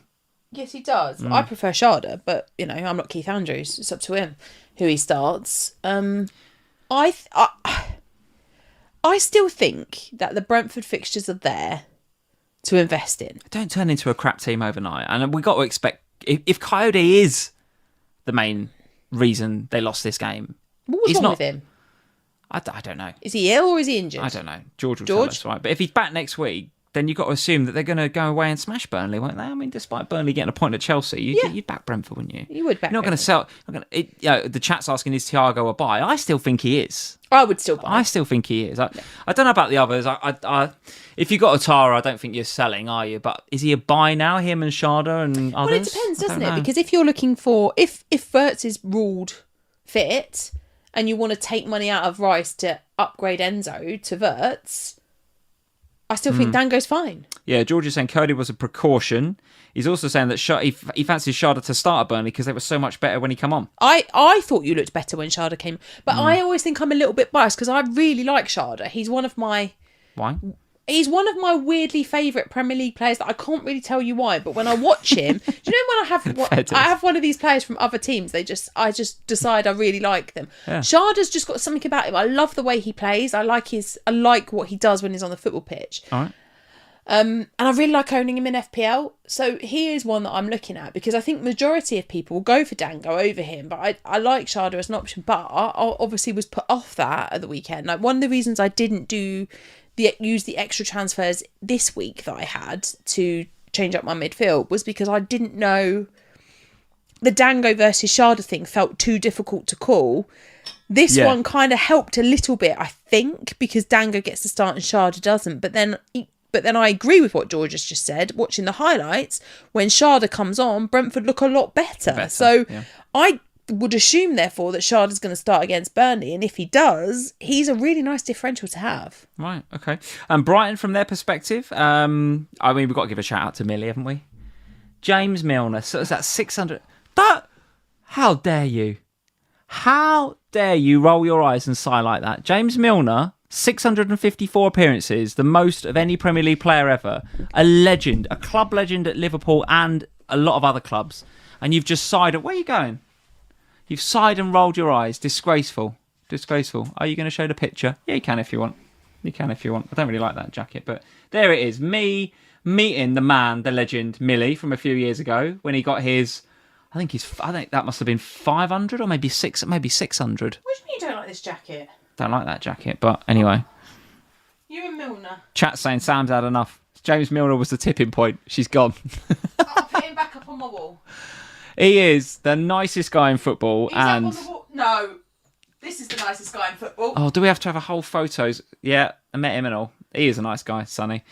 Yes, he does. I prefer Sharda, but, I'm not Keith Andrews. It's up to him who he starts. I still think that the Brentford fixtures are there to invest in. Don't turn into a crap team overnight. And we've got to expect... If Coyote is the main reason they lost this game... What was wrong with him? I don't know. Is he ill or is he injured? I don't know. George will tell us, right? But if he's back next week, then you've got to assume that they're going to go away and smash Burnley, won't they? I mean, despite Burnley getting a point at Chelsea, you'd back Brentford, wouldn't you? You would back You're not going to sell... the chat's asking, is Thiago a buy? I still think he is. I would still buy. I still think he is. I don't know about the others. If you got Atara, I don't think you're selling, are you? But is he a buy now, him and Sharda and others? Well, it depends, doesn't it? Because if you're looking for... If Wirtz is ruled fit... and you want to take money out of Rice to upgrade Enzo to Wirtz, I still think Dango's fine. Yeah, George is saying Cody was a precaution. He's also saying that he fancies Sharda to start at Burnley because they were so much better when he came on. I thought you looked better when Sharda came. But I always think I'm a little bit biased because I really like Sharda. He's one of my... Why? He's one of my weirdly favourite Premier League players that I can't really tell you why, but when I watch him, do you know when I have one of these players from other teams, I just decide I really like them. Yeah. Sharda's just got something about him. I love the way he plays. I like what he does when he's on the football pitch. All right. And I really like owning him in FPL. So he is one that I'm looking at because I think majority of people will go for Dango over him. But I like Sharda as an option. But I obviously was put off that at the weekend. Like one of the reasons I didn't use the extra transfers this week that I had to change up my midfield was because I didn't know the Dango versus Sharda thing felt too difficult to call. This one kind of helped a little bit, I think, because Dango gets to start and Sharda doesn't. But then I agree with what George has just said. Watching the highlights, when Sharda comes on, Brentford look a lot better. So I would assume, therefore, that Sharda's going to start against Burnley. And if he does, he's a really nice differential to have. Right, okay. And Brighton, from their perspective, we've got to give a shout out to Millie, haven't we? James Milner, so is that 600... How dare you? How dare you roll your eyes and sigh like that? James Milner, 654 appearances, the most of any Premier League player ever. A legend, a club legend at Liverpool and a lot of other clubs, and you've just sighed. Where are you going? You've sighed and rolled your eyes. Disgraceful. Are you going to show the picture? Yeah, you can if you want. I don't really like that jacket, but there it is. Me meeting the man, the legend, Millie, from a few years ago when he got his. I think that must have been 500 or maybe 600. What do you mean you don't like this jacket? Don't like that jacket, but anyway. You and Milner. Chat saying Sam's had enough. James Milner was the tipping point. She's gone. I'll put him back up on my wall. He is the nicest guy in football. He's up on the wall. No, this is the nicest guy in football. Oh, do we have to have a whole photos? Yeah, I met him and all. He is a nice guy, Sonny.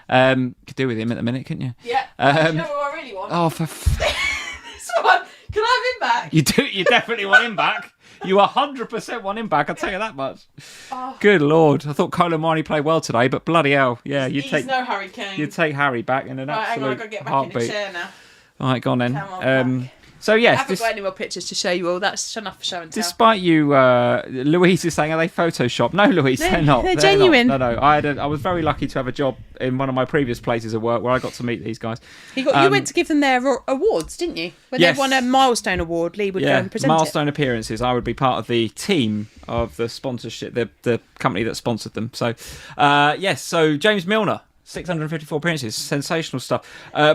Could do with him at the minute, couldn't you? Yeah. You know what I really want? Oh, This one. Can I have him back? You do. You definitely want him back. You 100% want him back, I'll tell you that much. Oh. Good Lord. I thought Colomani played well today, but bloody hell. Yeah, he's no Harry Kane. You'd take Harry back in an absolute hang on, I've got to get back heartbeat. in the chair now. All right, go on then. Come on, so, yes. I haven't got any more pictures to show you all. That's enough for show and tell. Despite you, Louise is saying, are they Photoshop? No, Louise, they're not. They're genuine. Not. No. I was very lucky to have a job in one of my previous places of work where I got to meet these guys. You went to give them their awards, didn't you? When they won a milestone award, Lee would go and present milestone appearances. I would be part of the team of the sponsorship, the company that sponsored them. So, so James Milner. 654 appearances, sensational stuff.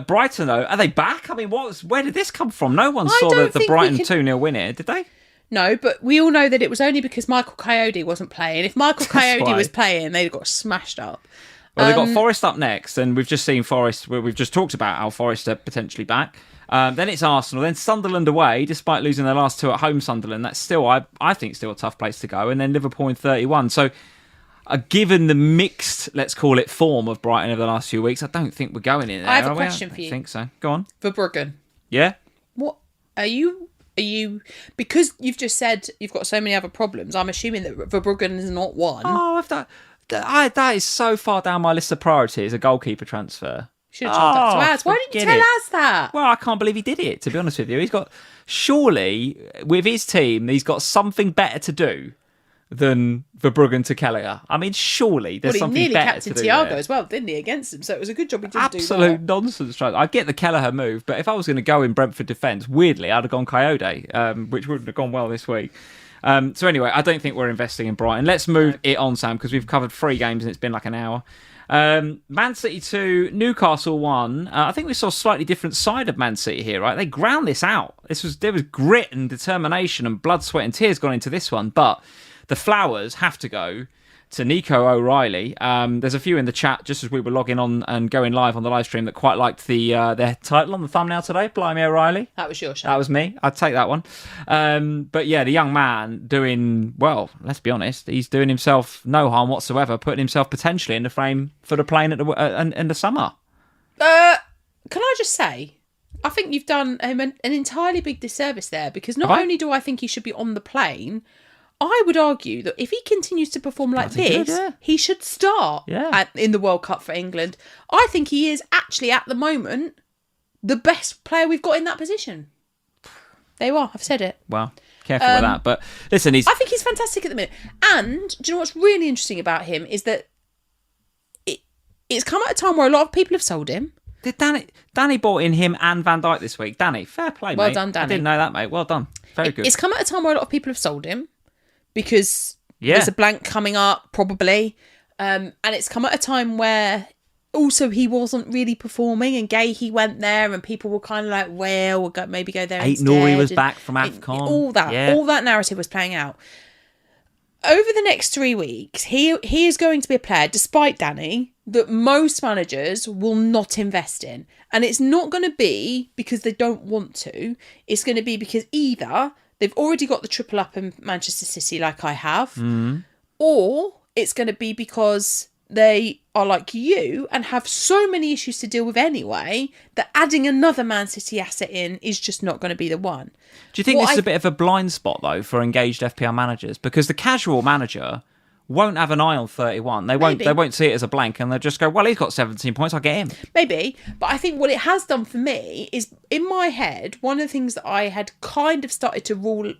Brighton, though, are they back? I mean, where did this come from? No one saw the Brighton 2-0 win here, did they? No, but we all know that it was only because Michael Coyote wasn't playing. If Michael Coyote was playing, they'd got smashed up. Well, they've got Forest up next, and we've just seen Forest, we've just talked about how Forest are potentially back. Then it's Arsenal, then Sunderland away, despite losing their last two at home, Sunderland. That's still, I think, still a tough place to go. And then Liverpool in 31. So, given the mixed, let's call it, form of Brighton over the last few weeks, I don't think we're going in there. I have a question for you. I think so. Go on. Verbruggen. Yeah? What are you... because you've just said you've got so many other problems, I'm assuming that Verbruggen is not one. Oh, that is so far down my list of priorities, a goalkeeper transfer. Should have told that to us. Why didn't you tell us that? Well, I can't believe he did it, to be honest with you. Surely, with his team, he's got something better to do than Verbruggen to Kelleher. I mean, surely there's something better to do. He nearly captained Thiago as well, didn't he, against him? So it was a good job he didn't do that. Absolute nonsense. I get the Kelleher move, but if I was going to go in Brentford defence, weirdly, I'd have gone Coyote, which wouldn't have gone well this week. So anyway, I don't think we're investing in Brighton. Let's move it on, Sam, because we've covered 3 games and it's been like an hour. Man City 2, Newcastle 1. I think we saw a slightly different side of Man City here, right? They ground this out. There was grit and determination and blood, sweat and tears gone into this one, but the flowers have to go to Nico O'Reilly. There's a few in the chat just as we were logging on and going live on the live stream that quite liked their title on the thumbnail today, Blimey O'Reilly. That was your show. That was me. I'd take that one. But yeah, the young man doing, well, let's be honest, he's doing himself no harm whatsoever, putting himself potentially in the frame for the plane in the summer. Can I just say, I think you've done him an entirely big disservice there, because not only do I think he should be on the plane, I would argue that if he continues to perform like this, he should start in the World Cup for England. I think he is actually, at the moment, the best player we've got in that position. There you are. I've said it. Well, careful with that. But listen, I think he's fantastic at the minute. And do you know what's really interesting about him is that it's come at a time where a lot of people have sold him. Did Danny bought in him and Van Dijk this week. Danny, fair play, mate. Well done, Danny. I didn't know that, mate. Well done. Very good. It's come at a time where a lot of people have sold him, because there's a blank coming up, probably. And it's come at a time where also he wasn't really performing, and he went there and people were kind of like, well, we'll maybe go there instead. Nori was back from AFCON. All that narrative was playing out. Over the next 3 weeks, he is going to be a player, despite Danny, that most managers will not invest in. And it's not going to be because they don't want to. It's going to be because either they've already got the triple up in Manchester City like I have, or it's going to be because they are like you and have so many issues to deal with anyway that adding another Man City asset in is just not going to be the one. Do you think this is a bit of a blind spot, though, for engaged FPL managers? Because the casual manager won't have an eye on 31. They won't see it as a blank, and they'll just go, well, he's got 17 points, I'll get him. Maybe, but I think what it has done for me is, in my head, one of the things that I had kind of started to rule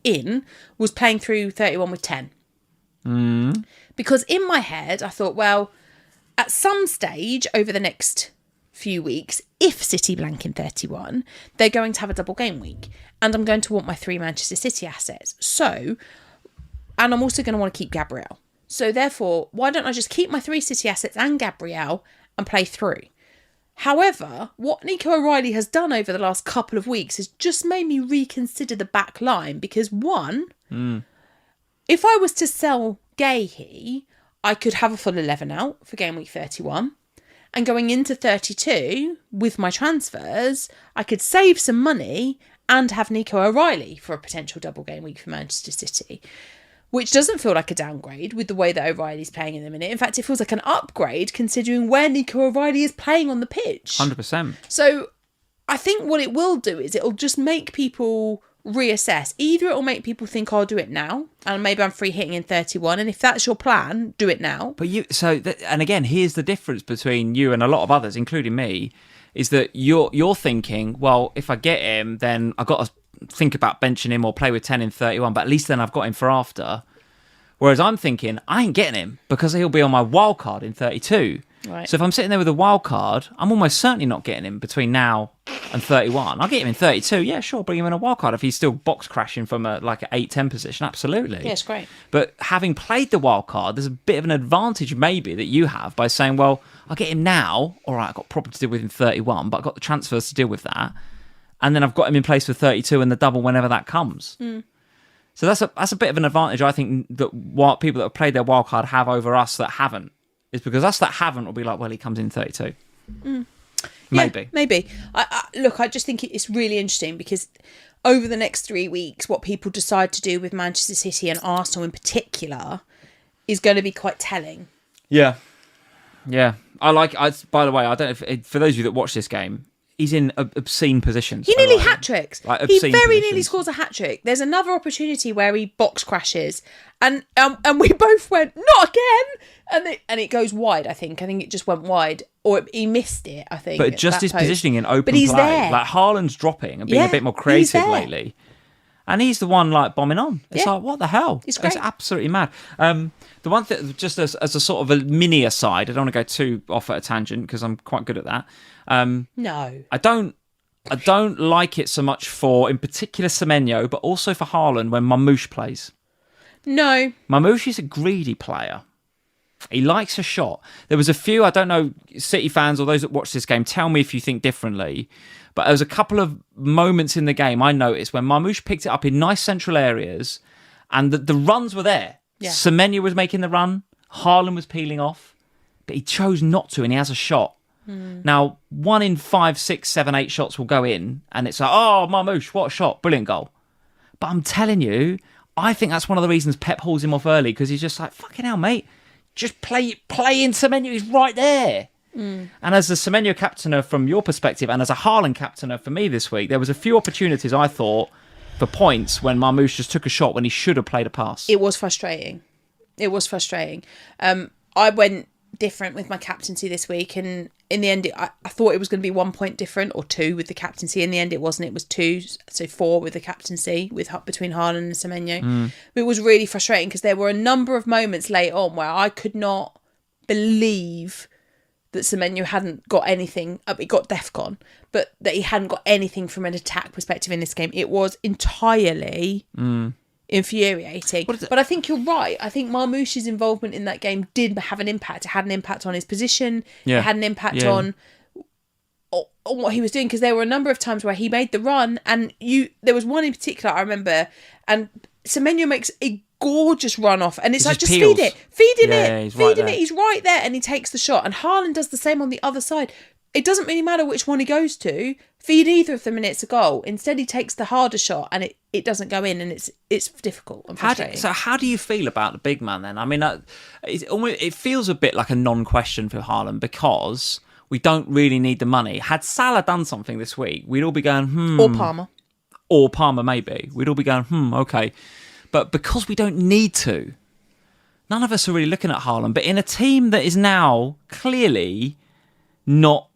in was playing through 31 with 10. Because in my head, I thought, well, at some stage over the next few weeks, if City blank in 31, they're going to have a double game week. And I'm going to want my 3 Manchester City assets. So, and I'm also going to want to keep Gabriel. So therefore, why don't I just keep my 3 City assets and Gabriel and play through? However, what Nico O'Reilly has done over the last couple of weeks has just made me reconsider the back line. Because one, if I was to sell Gahey, I could have a full 11 out for game week 31. And going into 32 with my transfers, I could save some money and have Nico O'Reilly for a potential double game week for Manchester City, which doesn't feel like a downgrade with the way that O'Reilly's playing in the minute. In fact, it feels like an upgrade considering where Nico O'Reilly is playing on the pitch. 100%. So I think what it will do is it'll just make people reassess. Either it'll make people think, I'll do it now, and maybe I'm free hitting in 31, and if that's your plan, do it now. But and again, here's the difference between you and a lot of others, including me, is that you're thinking, well, if I get him, then I've got to think about benching him or play with 10 in 31, but at least then I've got him for after. Whereas I'm thinking, I ain't getting him because he'll be on my wild card in 32. Right. So if I'm sitting there with a wild card, I'm almost certainly not getting him between now and 31. I'll get him in 32. Yeah, sure, bring him in a wild card if he's still box crashing from an 8-10 position. Absolutely. Yeah, it's great. But having played the wild card, there's a bit of an advantage maybe that you have by saying, well, I'll get him now. All right, I've got problem to deal with in 31, but I've got the transfers to deal with that. And then I've got him in place for 32 and the double whenever that comes. So that's a bit of an advantage, I think, that what people that have played their wild card have over us that haven't. Is because us that haven't will be like, well, he comes in 32. Maybe. Yeah, maybe. I just think it's really interesting because over the next 3 weeks, what people decide to do with Manchester City and Arsenal in particular is going to be quite telling. Yeah. Yeah. By the way, I don't know if, for those of you that watch this game, he's in obscene positions. He nearly hat-tricks. He very nearly scores a hat-trick. There's another opportunity where he box crashes and we both went, not again! And it goes wide, I think. I think it just went wide. Or he missed it, I think. But just his positioning in open he's play. There. Like Haaland's dropping and being a bit more creative lately. And he's the one bombing on. It's like, what the hell? It's great. It's absolutely mad. The one thing, just as a sort of a mini aside, I don't want to go too off at a tangent because I'm quite good at that. No. I don't like it so much for, in particular, Semenyo, but also for Haaland when Mamouche plays. No. Mamouche is a greedy player. He likes a shot. There was a few, I don't know, City fans or those that watch this game, tell me if you think differently. But there was a couple of moments in the game I noticed when Mamouche picked it up in nice central areas and the runs were there. Yeah. Semenyo was making the run. Haaland was peeling off. But he chose not to and he has a shot. Now, 1 in 5, 6, 7, 8 shots will go in and it's like, oh, Mamouche, what a shot. Brilliant goal. But I'm telling you, I think that's one of the reasons Pep hauls him off early because he's just like, fucking hell, mate. Just play in Semenyo. He's right there. And as a Semenyo captainer from your perspective and as a Haaland captainer for me this week, there was a few opportunities I thought for points when Mamouche just took a shot when he should have played a pass. It was frustrating. I went different with my captaincy this week and in the end I thought it was going to be 1 point different or 2 with the captaincy. In the end it wasn't. It was 2, so 4 with the captaincy between Haaland and Semenyo. But it was really frustrating because there were a number of moments late on where I could not believe that Semenyo hadn't got anything. He got DEFCON, but that he hadn't got anything from an attack perspective in this game. It was entirely infuriating. But I think you're right. I think Mamouche's involvement in that game did have an impact. It had an impact on his position. It had an impact on what he was doing because there were a number of times where he made the run and there was one in particular I remember and Semenyo makes a gorgeous run off and it's like just feed it. Feed him it. He's right there and he takes the shot and Haaland does the same on the other side. It doesn't really matter which one he goes to. Feed either of them and it's a goal. Instead, he takes the harder shot and it doesn't go in and it's difficult and frustrating. How do you feel about the big man then? I mean, it feels a bit like a non-question for Haaland because we don't really need the money. Had Salah done something this week, we'd all be going, Or Palmer, maybe. We'd all be going, okay. But because we don't need to, none of us are really looking at Haaland. But in a team that is now clearly not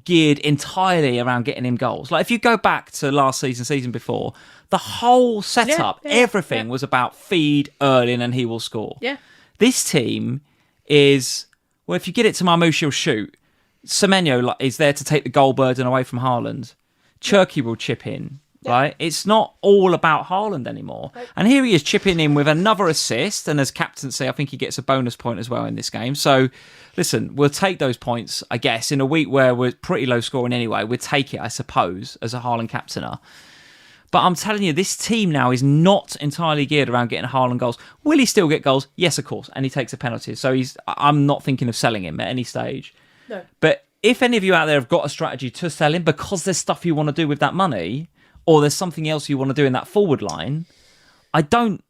geared entirely around getting him goals. Like if you go back to last season before, the whole setup, everything was about feed Erling and he will score. Yeah. This team is, well, if you get it to Mamouche, he'll shoot. Semenyo is there to take the goal burden away from Haaland. Cherky will chip in, right? It's not all about Haaland anymore. And here he is chipping in with another assist, and as captaincy, I think he gets a bonus point as well in this game. So, listen, we'll take those points, I guess, in a week where we're pretty low scoring anyway. We'll take it, I suppose, as a Haaland captainer. But I'm telling you, this team now is not entirely geared around getting Haaland goals. Will he still get goals? Yes, of course. And he takes a penalty. So I'm not thinking of selling him at any stage. No. But if any of you out there have got a strategy to sell him because there's stuff you want to do with that money, or there's something else you want to do in that forward line, I don't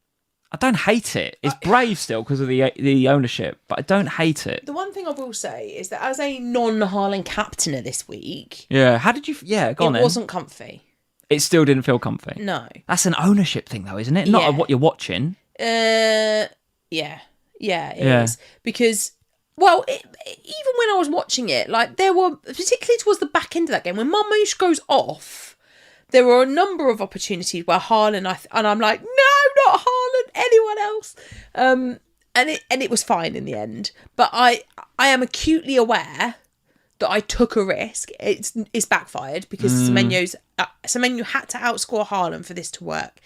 hate it. It's brave still because of the ownership, but I don't hate it. The one thing I will say is that as a non-Haaland captainer this week... Yeah, how did you... Yeah, go on then. It wasn't comfy. It still didn't feel comfy? No. That's an ownership thing though, isn't it? Not what you're watching. Yeah. Yeah, it is. Because... Well, even when I was watching it, like there were, particularly towards the back end of that game, when Marmoush goes off, there were a number of opportunities where Haaland, and I'm like, no, not Haaland, anyone else. And it was fine in the end. But I am acutely aware that I took a risk. It's backfired because Semenyo had to outscore Haaland for this to work,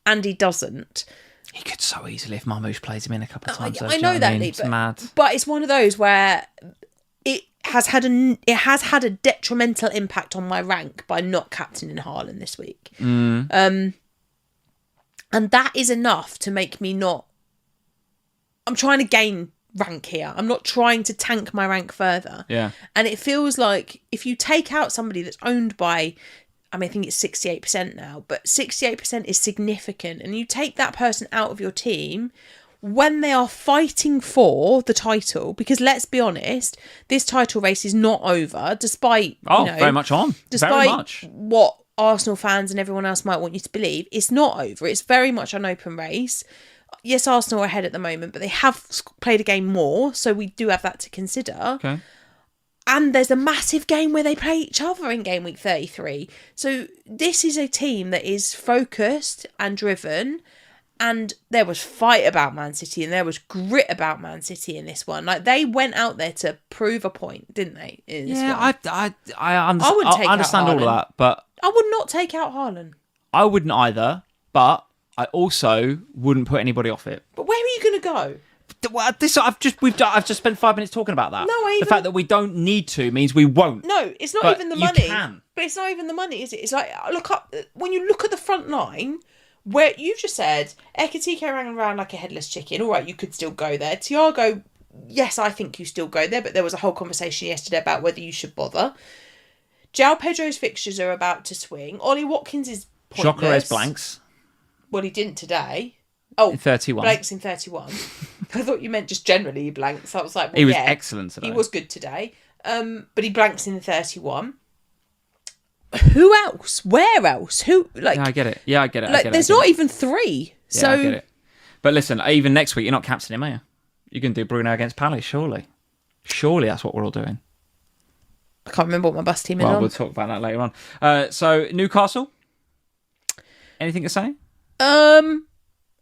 and he doesn't. He could so easily if Marmoush plays him in a couple of times. I know that, Lee, it's mad. But it's one of those where it has had a detrimental impact on my rank by not captaining Haaland this week. And that is enough to make me not... I'm trying to gain rank here. I'm not trying to tank my rank further. Yeah. And it feels like if you take out somebody that's owned by... I mean, I think it's 68% now, but 68% is significant. And you take that person out of your team when they are fighting for the title, because let's be honest, this title race is not over, despite... very much on. Despite very much. What Arsenal fans and everyone else might want you to believe, it's not over. It's very much an open race. Yes, Arsenal are ahead at the moment, but they have played a game more, so we do have that to consider. Okay. And there's a massive game where they play each other in game week 33. So this is a team that is focused and driven. And there was fight about Man City and there was grit about Man City in this one. Like, they went out there to prove a point, didn't they? In this one. I understand all of that, but... I would not take out Haaland. I wouldn't either, but I also wouldn't put anybody off it. But where are you going to go? Well, I've just spent 5 minutes talking about that. The fact that we don't need to means we won't. No, it's not even the money. But it's not even the money, is it? It's like, when you look at the front line, where you've just said Ekitike ran around like a headless chicken. All right, you could still go there. Thiago, yes, I think you still go there, but there was a whole conversation yesterday about whether you should bother. João Pedro's fixtures are about to swing. Ollie Watkins is pointless. Gyökeres blanks. Well, he didn't today. Oh, in 31. Blanks in 31. I thought you meant just generally blanks. I was like, well, he was excellent today. He was good today. But he blanks in 31. Who else? Where else? Who? Like? Yeah, I get it. Yeah, I get it. Like, there's not even three. Yeah, so I get it. But listen, even next week, you're not captaining him, are you? You can do Bruno against Palace, surely. Surely that's what we're all doing. I can't remember what my bus team is Well, on. we'll talk about that later on. So, Newcastle? Anything to say?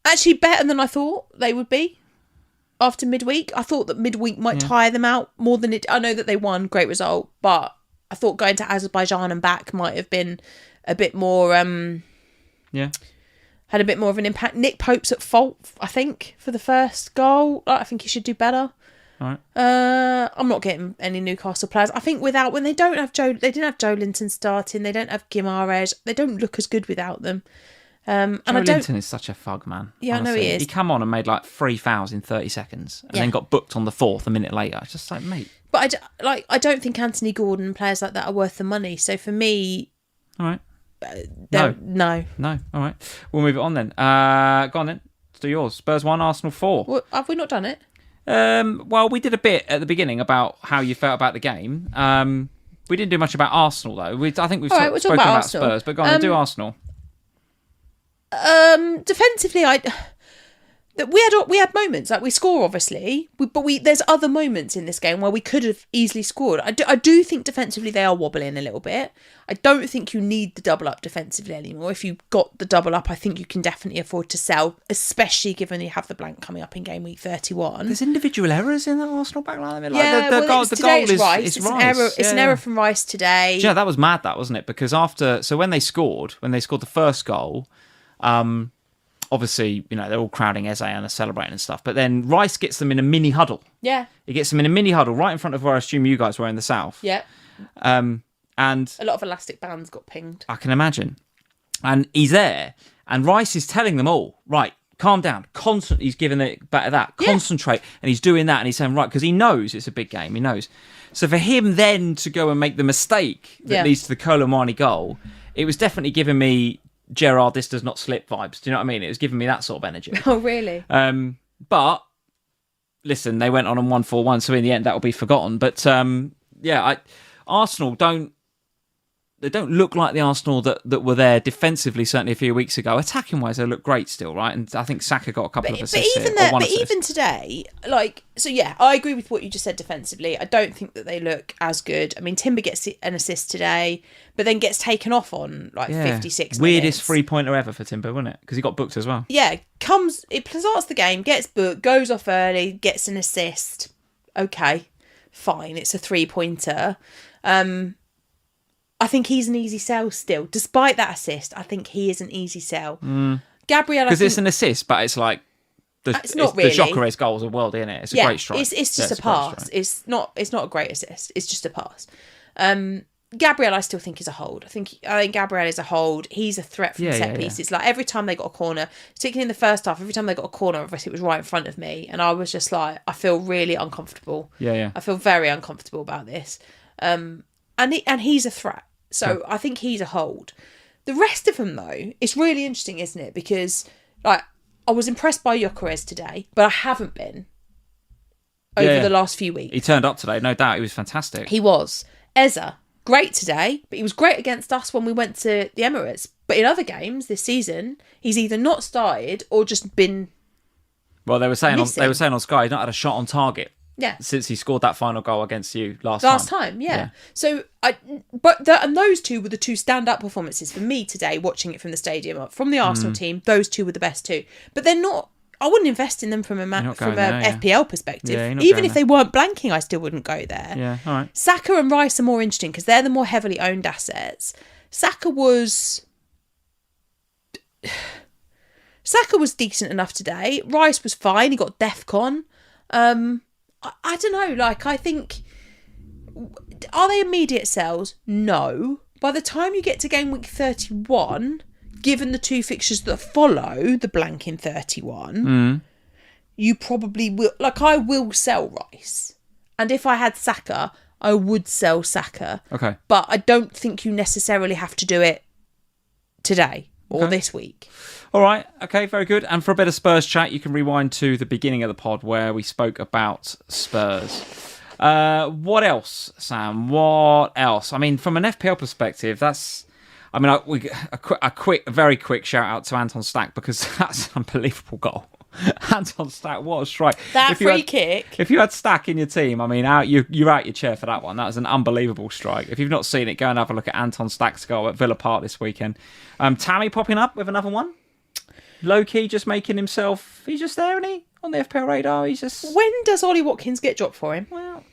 Actually, better than I thought they would be after midweek. I thought that midweek might tire them out more than it... I know that they won, great result, but I thought going to Azerbaijan and back might have been a bit more... Had a bit more of an impact. Nick Pope's at fault, I think, for the first goal. I think he should do better. All right. I'm not getting any Newcastle players. I think when they don't have they didn't have Joe Linton starting. They don't have Guimaraes. They don't look as good without them. And Joe Linton is such a fug, man. Yeah, honestly. I know he is. He came on and made like 3 fouls in 30 seconds, and then got booked on the 4th a minute later. It's just like, mate. But I don't think Anthony Gordon and players like that are worth the money. So for me, all right. No. All right. We'll move it on then. Go on then. Let's do yours. Spurs 1, Arsenal 4. Well, have we not done it? Well, we did a bit at the beginning about how you felt about the game. We didn't do much about Arsenal though. I think we've spoken about Spurs, but go on and do Arsenal. Defensively, that we had moments like we score obviously, but there's other moments in this game where we could have easily scored. I do think defensively they are wobbling a little bit. I don't think you need the double up defensively anymore. If you got the double up, I think you can definitely afford to sell, especially given you have the blank coming up in game week 31. There's individual errors in that Arsenal back line. I mean, the goal is Rice. It's Rice. It's an error from Rice today. Yeah, that was mad, that wasn't it? Because when they scored the first goal, obviously, they're all crowding Eze and they're celebrating and stuff. But then Rice gets them in a mini huddle. Yeah. He gets them in a mini huddle right in front of where I assume you guys were in the south. Yeah. And a lot of elastic bands got pinged. I can imagine. And he's there. And Rice is telling them all, right, calm down. He's giving it back to that. Yeah. Concentrate. And he's doing that. And he's saying, right, because he knows it's a big game. He knows. So for him then to go and make the mistake that leads to the Kolo Muani goal, it was definitely giving me Gerrard, this does not slip vibes. Do you know what I mean? It was giving me that sort of energy. Oh, really? But listen, they went on 1-4-1, so in the end that will be forgotten. But Arsenal don't look like the Arsenal that were there defensively certainly a few weeks ago. Attacking wise, they look great still, right? And I think Saka got a couple of assists. Even today, I agree with what you just said defensively. I don't think that they look as good. I mean, Timber gets an assist today, but then gets taken off on 56 minutes. Weirdest 3-pointer ever for Timber, wasn't it? Because he got booked as well. Yeah, it starts the game, gets booked, goes off early, gets an assist. Okay, fine, it's a 3-pointer. I think he's an easy sell still. Despite that assist, I think he is an easy sell. Gabriel, because it's an assist, but it's like it's not really. The Gyökeres goal is a world, isn't it? It's a great strike. It's just a pass. It's not a great assist. It's just a pass. Gabriel, I still think is a hold. I think Gabriel is a hold. He's a threat from set pieces. It's like every time they got a corner, particularly in the first half, every time they got a corner, obviously it was right in front of me, and I was just like, I feel really uncomfortable. I feel very uncomfortable about this. And he's a threat. So I think he's a hold. The rest of them, though, it's really interesting, isn't it? Because I was impressed by Gyökeres today, but I haven't been over the last few weeks. He turned up today, no doubt. He was fantastic. He was. Eze, great today, but he was great against us when we went to the Emirates. But in other games this season, he's either not started or just been. Well, they were saying on Sky he's not had a shot on target. Yeah. Since he scored that final goal against you last time. Yeah. So and those two were the two stand-up performances for me today, watching it from the stadium. From the Arsenal team, those two were the best two. But they're not. I wouldn't invest in them from a FPL perspective. Yeah, even if they weren't blanking, I still wouldn't go there. Yeah, all right. Saka and Rice are more interesting because they're the more heavily owned assets. Saka was decent enough today. Rice was fine. He got DEFCON. I don't know, I think, are they immediate sells? No. By the time you get to game week 31, given the two fixtures that follow the blank in 31, you probably will, I will sell Rice. And if I had Saka, I would sell Saka. Okay. But I don't think you necessarily have to do it today or this week. All right. Okay, very good. And for a bit of Spurs chat, you can rewind to the beginning of the pod where we spoke about Spurs. What else, Sam? What else? I mean, from an FPL perspective, a very quick shout out to Anton Stack because that's an unbelievable goal. Anton Stack, what a strike. That free kick. If you had Stack in your team, I mean, you're out your chair for that one. That was an unbelievable strike. If you've not seen it, go and have a look at Anton Stack's goal at Villa Park this weekend. Tammy popping up with another one. Low-key just making himself... He's just there, isn't he? On the FPL radar, he's just... When does Ollie Watkins get dropped for him? Well...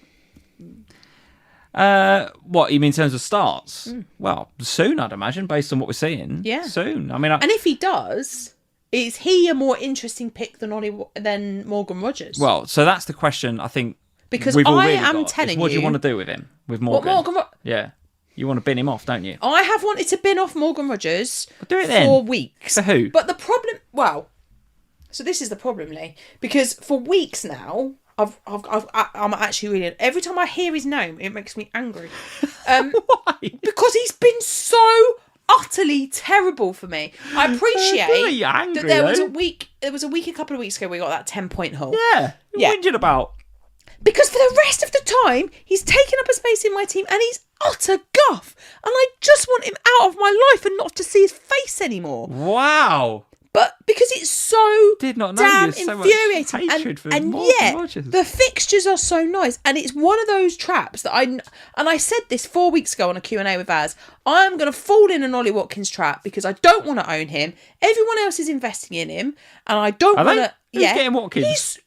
what, you mean in terms of starts? Well, soon, I'd imagine, based on what we're seeing. Yeah. Soon. I mean... And if he does, is he a more interesting pick than Morgan Rogers? Well, so that's the question, I think, because we've all I really am got, telling you... What do you want to do with him? With Morgan? What, Morgan Yeah. You want to bin him off, don't you? I have wanted to bin off Morgan Rogers do it then. For weeks. For who? But the problem... Well... So this is the problem, Lee, because for weeks now, I'm actually really... Every time I hear his name, it makes me angry. Why? Because he's been so utterly terrible for me. I appreciate angry, that there was a week a couple of weeks ago we got that 10-point haul. Yeah. What are you whinging about? Because for the rest of the time, he's taken up a space in my team and he's utter guff. And I just want him out of my life and not to see his face anymore. Wow. But because it's so Did not know damn there's so much infuriating, hatred for and Morgan yet Rodgers. the fixtures are so nice, and it's one of those traps that I said this 4 weeks ago on a Q&A with Az. I'm going to fall in an Ollie Watkins trap because I don't want to own him. Everyone else is investing in him, and I don't want to. Who's getting Watkins?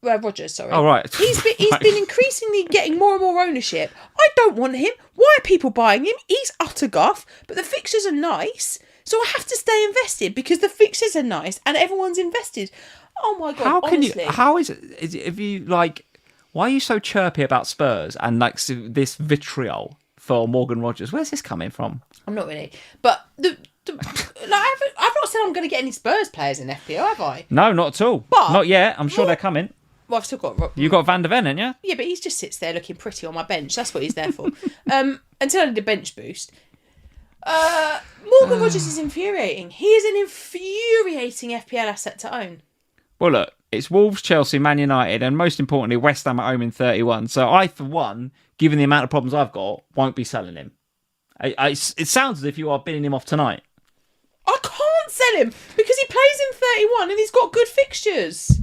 Rodgers, sorry. Oh, right. He's been increasingly getting more and more ownership. I don't want him. Why are people buying him? He's utter guff, but the fixtures are nice. So I have to stay invested because the fixtures are nice and everyone's invested. Oh my God, honestly. How is it, if you, like, why are you so chirpy about Spurs and, like, this vitriol for Morgan Rodgers? Where's this coming from? I'm not really. But, like, I've not said I'm going to get any Spurs players in FPL, have I? No, not at all. But not yet. I'm sure they're coming. Well, I've still got... You got Van der Ven, haven't you? Yeah, but he just sits there looking pretty on my bench. That's what he's there for. Until I need a bench boost. Morgan Rodgers is infuriating. He is an infuriating FPL asset to own. Well, look, it's Wolves, Chelsea, Man United, and most importantly, West Ham at home in 31. So I, for one, given the amount of problems I've got, won't be selling him. It sounds as if you are bidding him off tonight. I can't sell him because he plays in 31 and he's got good fixtures.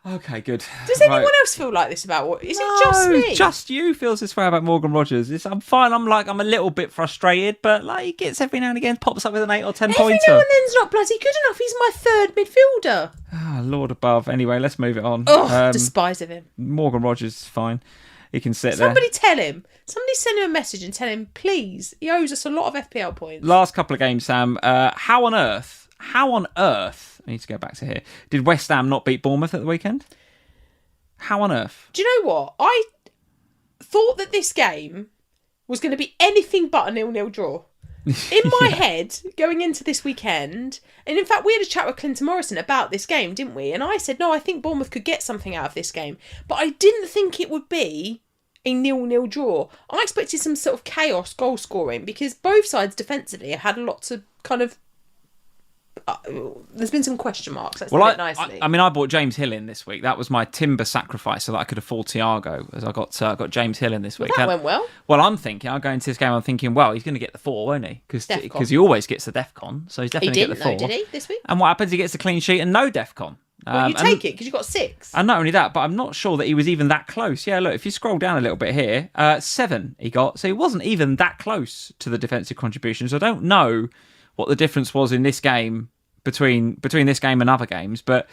Okay, good. Does anyone else feel like this about what? Is it just me? Just you feels this way about Morgan Rodgers. I'm fine. I'm a little bit frustrated, but like he gets every now and again pops up with an 8 or 10 pointer. Every now and then's not bloody good enough. He's my third midfielder. Oh, Lord above. Anyway, let's move it on. Despise of him. Morgan Rodgers is fine. He can sit Somebody tell him. Somebody send him a message and tell him, please. He owes us a lot of FPL points. Last couple of games, Sam. How on earth? I need to go back to here. Did West Ham not beat Bournemouth at the weekend? How on earth? Do you know what? I thought that this game was going to be anything but a 0-0 draw. In my head, going into this weekend, and in fact, we had a chat with Clinton Morrison about this game, didn't we? And I said, no, I think Bournemouth could get something out of this game. But I didn't think it would be a 0-0 draw. I expected some sort of chaos goal scoring because both sides defensively have had lots of kind of... there's been some question marks. That's a bit nicely. I bought James Hill in this week. That was my timber sacrifice so that I could afford Thiago, as I got James Hill in this week. That went well. Well, I'm going into this game, I'm thinking, well, he's going to get the 4, won't he? Because he always gets the DEFCON, so he's definitely going to get the 4. Did he, this week? And what happens? He gets the clean sheet and no DEFCON. Well, you take it because you got 6. And not only that, but I'm not sure that he was even that close. Yeah, look, if you scroll down a little bit here, 7 he got, so he wasn't even that close to the defensive contributions. I don't know what the difference was in this game between this game and other games, but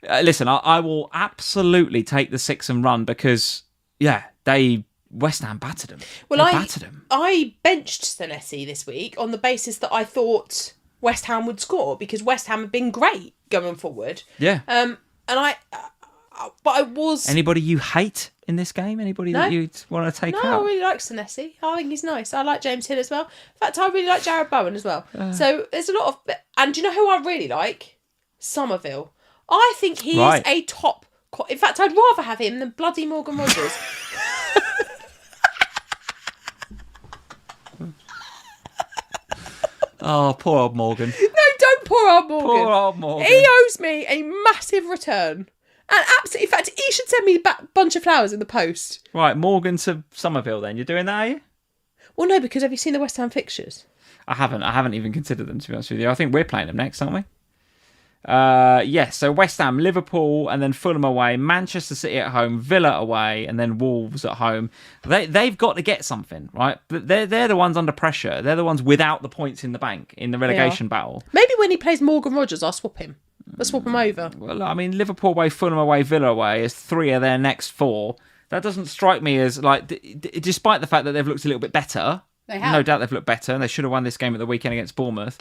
listen, I will absolutely take the 6 and run because West Ham battered them. Well, I benched Senesi this week on the basis that I thought West Ham would score because West Ham have been great going forward. Yeah. But I was... Anybody you hate in this game? Anybody that you want to take out? No, I really like Senesi. I think he's nice. I like James Hill as well. In fact, I really like Jared Bowen as well. So there's a lot of... And do you know who I really like? Somerville. I think he's a top... In fact, I'd rather have him than bloody Morgan Rodgers. Oh, poor old Morgan. No, don't poor old Morgan. Poor old Morgan. He owes me a massive return. And absolutely, in fact, he should send me a bunch of flowers in the post. Right, Morgan to Somerville then. You're doing that, are you? Well, no, because have you seen the West Ham fixtures? I haven't even considered them, to be honest with you. I think we're playing them next, aren't we? So West Ham, Liverpool, and then Fulham away, Manchester City at home, Villa away, and then Wolves at home. They've got to get something, right? They're the ones under pressure. They're the ones without the points in the bank in the relegation battle. Maybe when he plays Morgan Rodgers, I'll swap him. I'll swap him over. Well, I mean, Liverpool away, Fulham away, Villa away is 3 of their next 4. That doesn't strike me as, like, despite the fact that they've looked a little bit better. They have. No doubt they've looked better, and they should have won this game at the weekend against Bournemouth.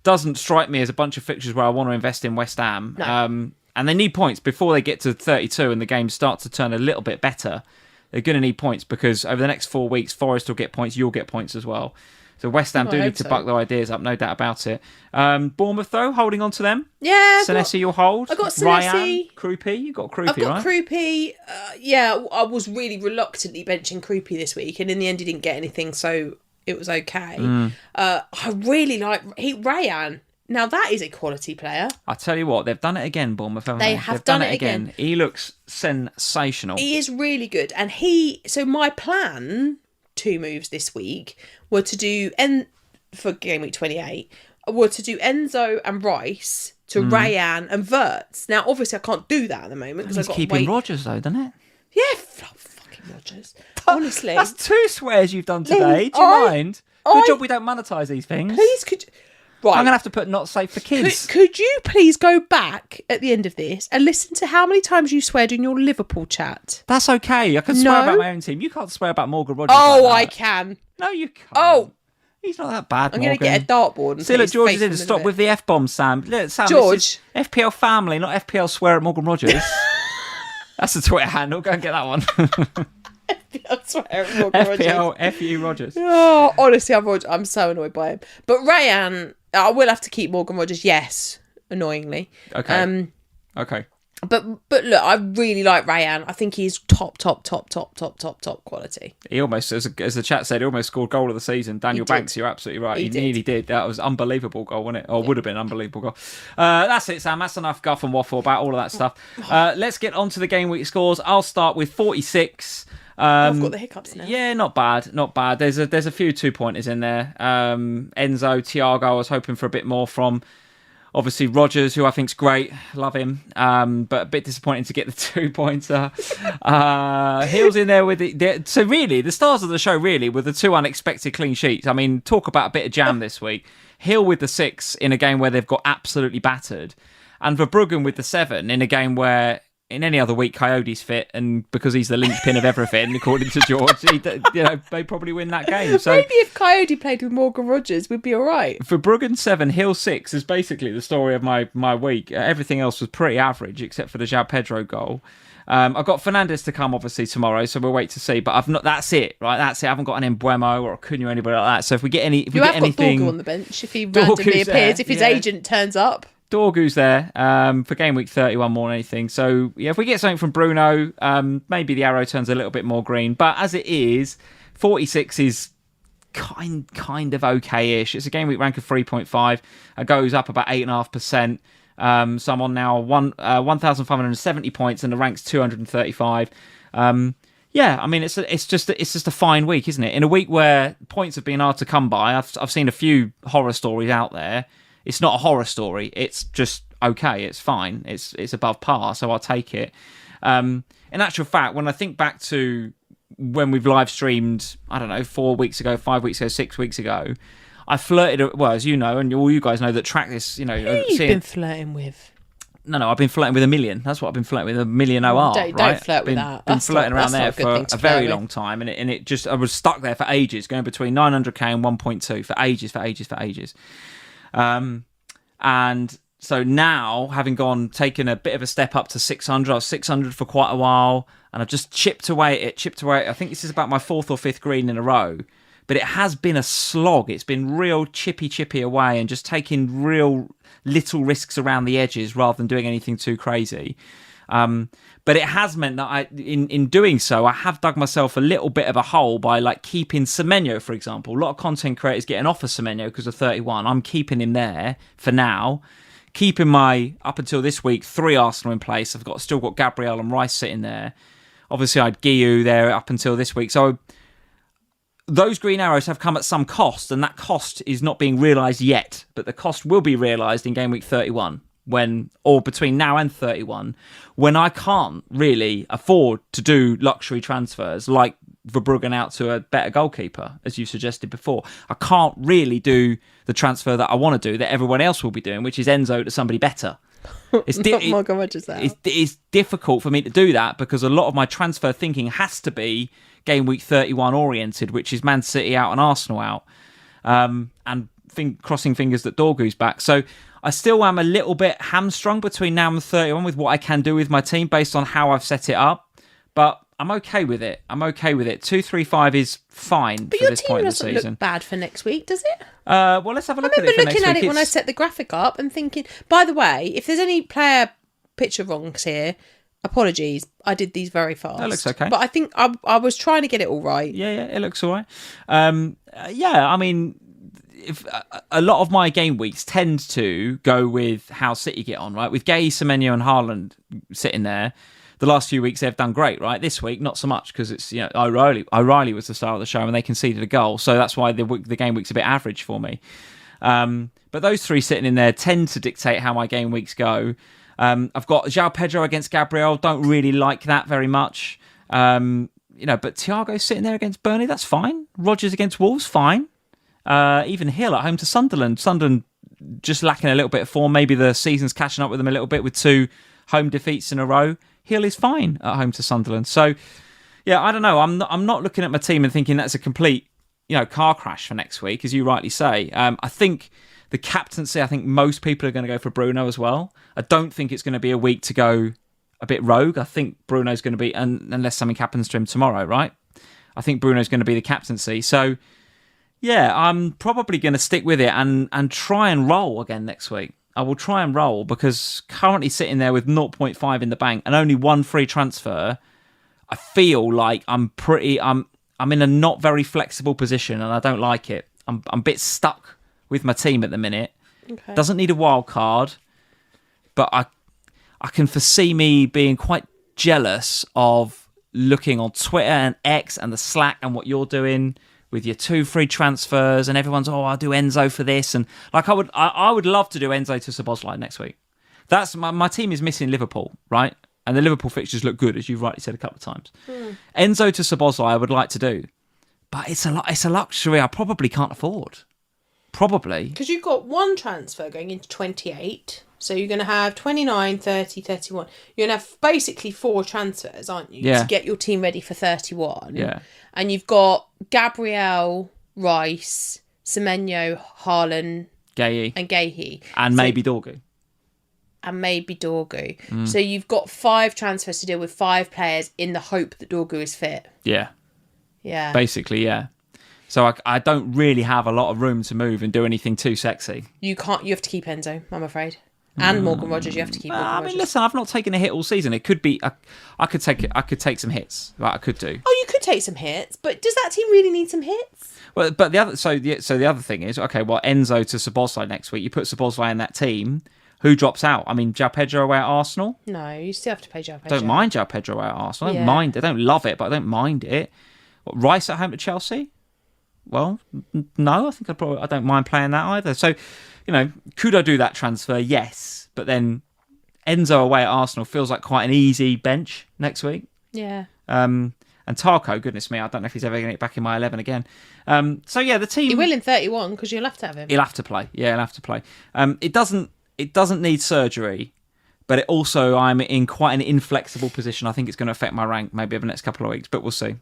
Doesn't strike me as a bunch of fixtures where I want to invest in West Ham. No. And they need points before they get to 32 and the game starts to turn a little bit better. They're going to need points because over the next 4 weeks, Forest will get points, you'll get points as well. So West Ham do need to buck their ideas up, no doubt about it. Bournemouth, though, holding on to them. Yeah. Senesi, you'll hold. I got Senesi. Ryan, Krupi. You got Krupi, right? I've got Krupi. I was really reluctantly benching Krupi this week, and in the end, he didn't get anything, so it was okay. I really like Rayan. Now, that is a quality player. I tell you what, they've done it again, Bournemouth, haven't they? They've done it again. He looks sensational. He is really good. And so my plan, 2 moves this week, were to do, and for game week 28, were to do Enzo and Rice to Rayan and Verts. Now, obviously, I can't do that at the moment because I've got to keeping wait. Rodgers, though, doesn't it? Yeah, fucking Rodgers. Honestly. That's 2 swears you've done today. Do you mind? Good job we don't monetize these things. Please, could you... Right. I'm going to have to put not safe for kids. Could you please go back at the end of this and listen to how many times you sweared in your Liverpool chat? That's okay. I can swear about my own team. You can't swear about Morgan Rodgers. Oh, like I that. can. No, you can't. Oh. He's not that bad, I'm going to get a dartboard and still at George's in. Stop with the F-bombs, Sam. Sam, George. FPL family, not FPL swear at Morgan Rodgers. That's the Twitter handle. Go and get that one. FPL swear at Morgan FPL FU Rodgers. Oh, honestly, I'm so annoyed by him. But Rayan, I will have to keep Morgan Rodgers, yes, annoyingly. Okay. Okay. But look, I really like Rayan. I think he's top quality. He almost, as the chat said, he almost scored goal of the season. Daniel Banks, you're absolutely right. He nearly did. That was unbelievable goal, wasn't it? Or would have been an unbelievable goal. That's it, Sam. That's enough guff and waffle about all of that stuff. Let's get on to the game week scores. I'll start with 46. I've got the hiccups now. Yeah, not bad. There's a few 2-pointers in there. Enzo, Thiago, I was hoping for a bit more from. Obviously, Rodgers, who I think's great, love him, but a bit disappointing to get the 2-pointer. Hill's in there with so really, the stars of the show really were the 2 unexpected clean sheets. I mean, talk about a bit of jam this week. Hill with the 6 in a game where they've got absolutely battered, and Verbruggen with the 7 in a game where, in any other week, Coyote's fit, and because he's the linchpin of everything, according to George, they probably win that game. So maybe if Coyote played with Morgan Rodgers, we'd be all right. Verbruggen 7, Hill 6 is basically the story of my week. Everything else was pretty average, except for the João Pedro goal. I've got Fernandes to come, obviously, tomorrow, so we'll wait to see. But I've not. That's it, right? That's it. I haven't got an Embuemo or a Cunha or anybody like that. So if we get any, you have got Dorgu on the bench if he randomly appears, if his agent turns up. Dorgu's there for game week 31 more than anything. So, yeah, if we get something from Bruno, maybe the arrow turns a little bit more green. But as it is, 46 is kind of okay-ish. It's a game week rank of 3.5. It goes up about 8.5%. So I'm on now 1,570 points and the rank's 235. Yeah, I mean, it's just a fine week, isn't it? In a week where points have been hard to come by, I've seen a few horror stories out there. It's not a horror story. It's just okay. It's fine. It's above par, so I'll take it. In actual fact, when I think back to when we've live streamed, I don't know, 4 weeks ago, 5 weeks ago, 6 weeks ago, I flirted. Well, as you know, and all you guys know that track this. You know, who you've been flirting with? No, I've been flirting with 1 million. That's what I've been flirting with, 1 million OR. Don't flirt with that. Been flirting around there for a very long time, and it just I was stuck there for ages, going between 900k and 1.2 for ages. And so now, having taken a bit of a step up to 600, I was 600 for quite a while, and I've just chipped away at it. I think this is about my 4th or 5th green in a row, but it has been a slog. It's been real chippy away and just taking real little risks around the edges rather than doing anything too crazy. But it has meant that in doing so, I have dug myself a little bit of a hole by like keeping Semenyo, for example. A lot of content creators getting off of Semenyo because of 31. I'm keeping him there for now. Keeping my, up until this week, 3 Arsenal in place. I've still got Gabriel and Rice sitting there. Obviously, I had Guiu there up until this week. So those green arrows have come at some cost, and that cost is not being realised yet. But the cost will be realised in game week 31. Or between now and 31, when I can't really afford to do luxury transfers like Verbruggen out to a better goalkeeper, as you suggested before. I can't really do the transfer that I want to do, that everyone else will be doing, which is Enzo to somebody better. It's difficult for me to do that because a lot of my transfer thinking has to be game week 31 oriented, which is Man City out and Arsenal out, and crossing fingers that Dorgu's back. So I still am a little bit hamstrung between now and 31 with what I can do with my team based on how I've set it up. But I'm okay with it. 235 is fine for this point in the season. But your team doesn't look bad for next week, does it? Well, let's have a look at it for next week. I remember looking at it when I set the graphic up and thinking, by the way, if there's any player picture wrongs here, apologies. I did these very fast. That looks okay. But I think I was trying to get it all right. Yeah, it looks all right. I mean, if a lot of my game weeks tend to go with how City get on, right? With Gay, Semenyo and Haaland sitting there, the last few weeks they've done great, right? This week, not so much because it's, O'Reilly was the star of the show and they conceded a goal. So that's why the game week's a bit average for me. But those three sitting in there tend to dictate how my game weeks go. I've got João Pedro against Gabriel. Don't really like that very much. But Thiago's sitting there against Burnley. That's fine. Rodgers against Wolves, fine. Even Hill at home to Sunderland. Sunderland just lacking a little bit of form. Maybe the season's catching up with them a little bit with 2 home defeats in a row. Hill is fine at home to Sunderland. So, yeah, I don't know. I'm not looking at my team and thinking that's a complete, car crash for next week, as you rightly say. I think the captaincy, I think most people are going to go for Bruno as well. I don't think it's going to be a week to go a bit rogue. I think Bruno's going to be, unless something happens to him tomorrow, right? I think Bruno's going to be the captaincy. So, yeah, I'm probably going to stick with it and try and roll again next week. I will try and roll because currently sitting there with 0.5 in the bank and only 1 free transfer, I feel like I'm in a not very flexible position and I don't like it. I'm a bit stuck with my team at the minute. Okay. Doesn't need a wild card, but I can foresee me being quite jealous of looking on Twitter and X and the Slack and what you're doing with your 2 free transfers and everyone's, I'll do Enzo for this. And like I would love to do Enzo to Szoboszlai next week. That's my team is missing Liverpool, right? And the Liverpool fixtures look good, as you've rightly said a couple of times. Enzo to Szoboszlai I would like to do. But it's a luxury I probably can't afford. Probably. Because you've got 1 transfer going into 28. So you're going to have 29, 30, 31. You're going to have basically 4 transfers, aren't you? Yeah. To get your team ready for 31. Yeah. And you've got Gabriel, Rice, Semenyo, Haaland, Gahey. and Gahey. And maybe Dorgu. And maybe Dorgu. So you've got 5 transfers to deal with 5 players in the hope that Dorgu is fit. Yeah. Yeah. Basically, yeah. So I don't really have a lot of room to move and do anything too sexy. You have to keep Enzo, I'm afraid. And Morgan Rogers, you have to keep Morgan Rogers. Listen, I've not taken a hit all season. It could be I could take some hits. Right, I could do. Oh, you could take some hits, but does that team really need some hits? Well, but the other thing is, okay, well, Enzo to Szoboszlai next week. You put Szoboszlai in that team. Who drops out? I mean, João Pedro away at Arsenal. No, you still have to play João Pedro. Don't mind João Pedro away at Arsenal. I don't mind it. I don't love it, but I don't mind it. What, Rice at home to Chelsea? Well, no, I think I don't mind playing that either. So, could I do that transfer? Yes, but then Enzo away at Arsenal feels like quite an easy bench next week. Yeah. And Tarko, goodness me, I don't know if he's ever going to get back in my 11 again. The team... He will in 31 because you'll have to have him. He'll have to play. Yeah, he'll have to play. It doesn't need surgery, but it also, I'm in quite an inflexible position. I think it's going to affect my rank maybe over the next couple of weeks, but we'll see.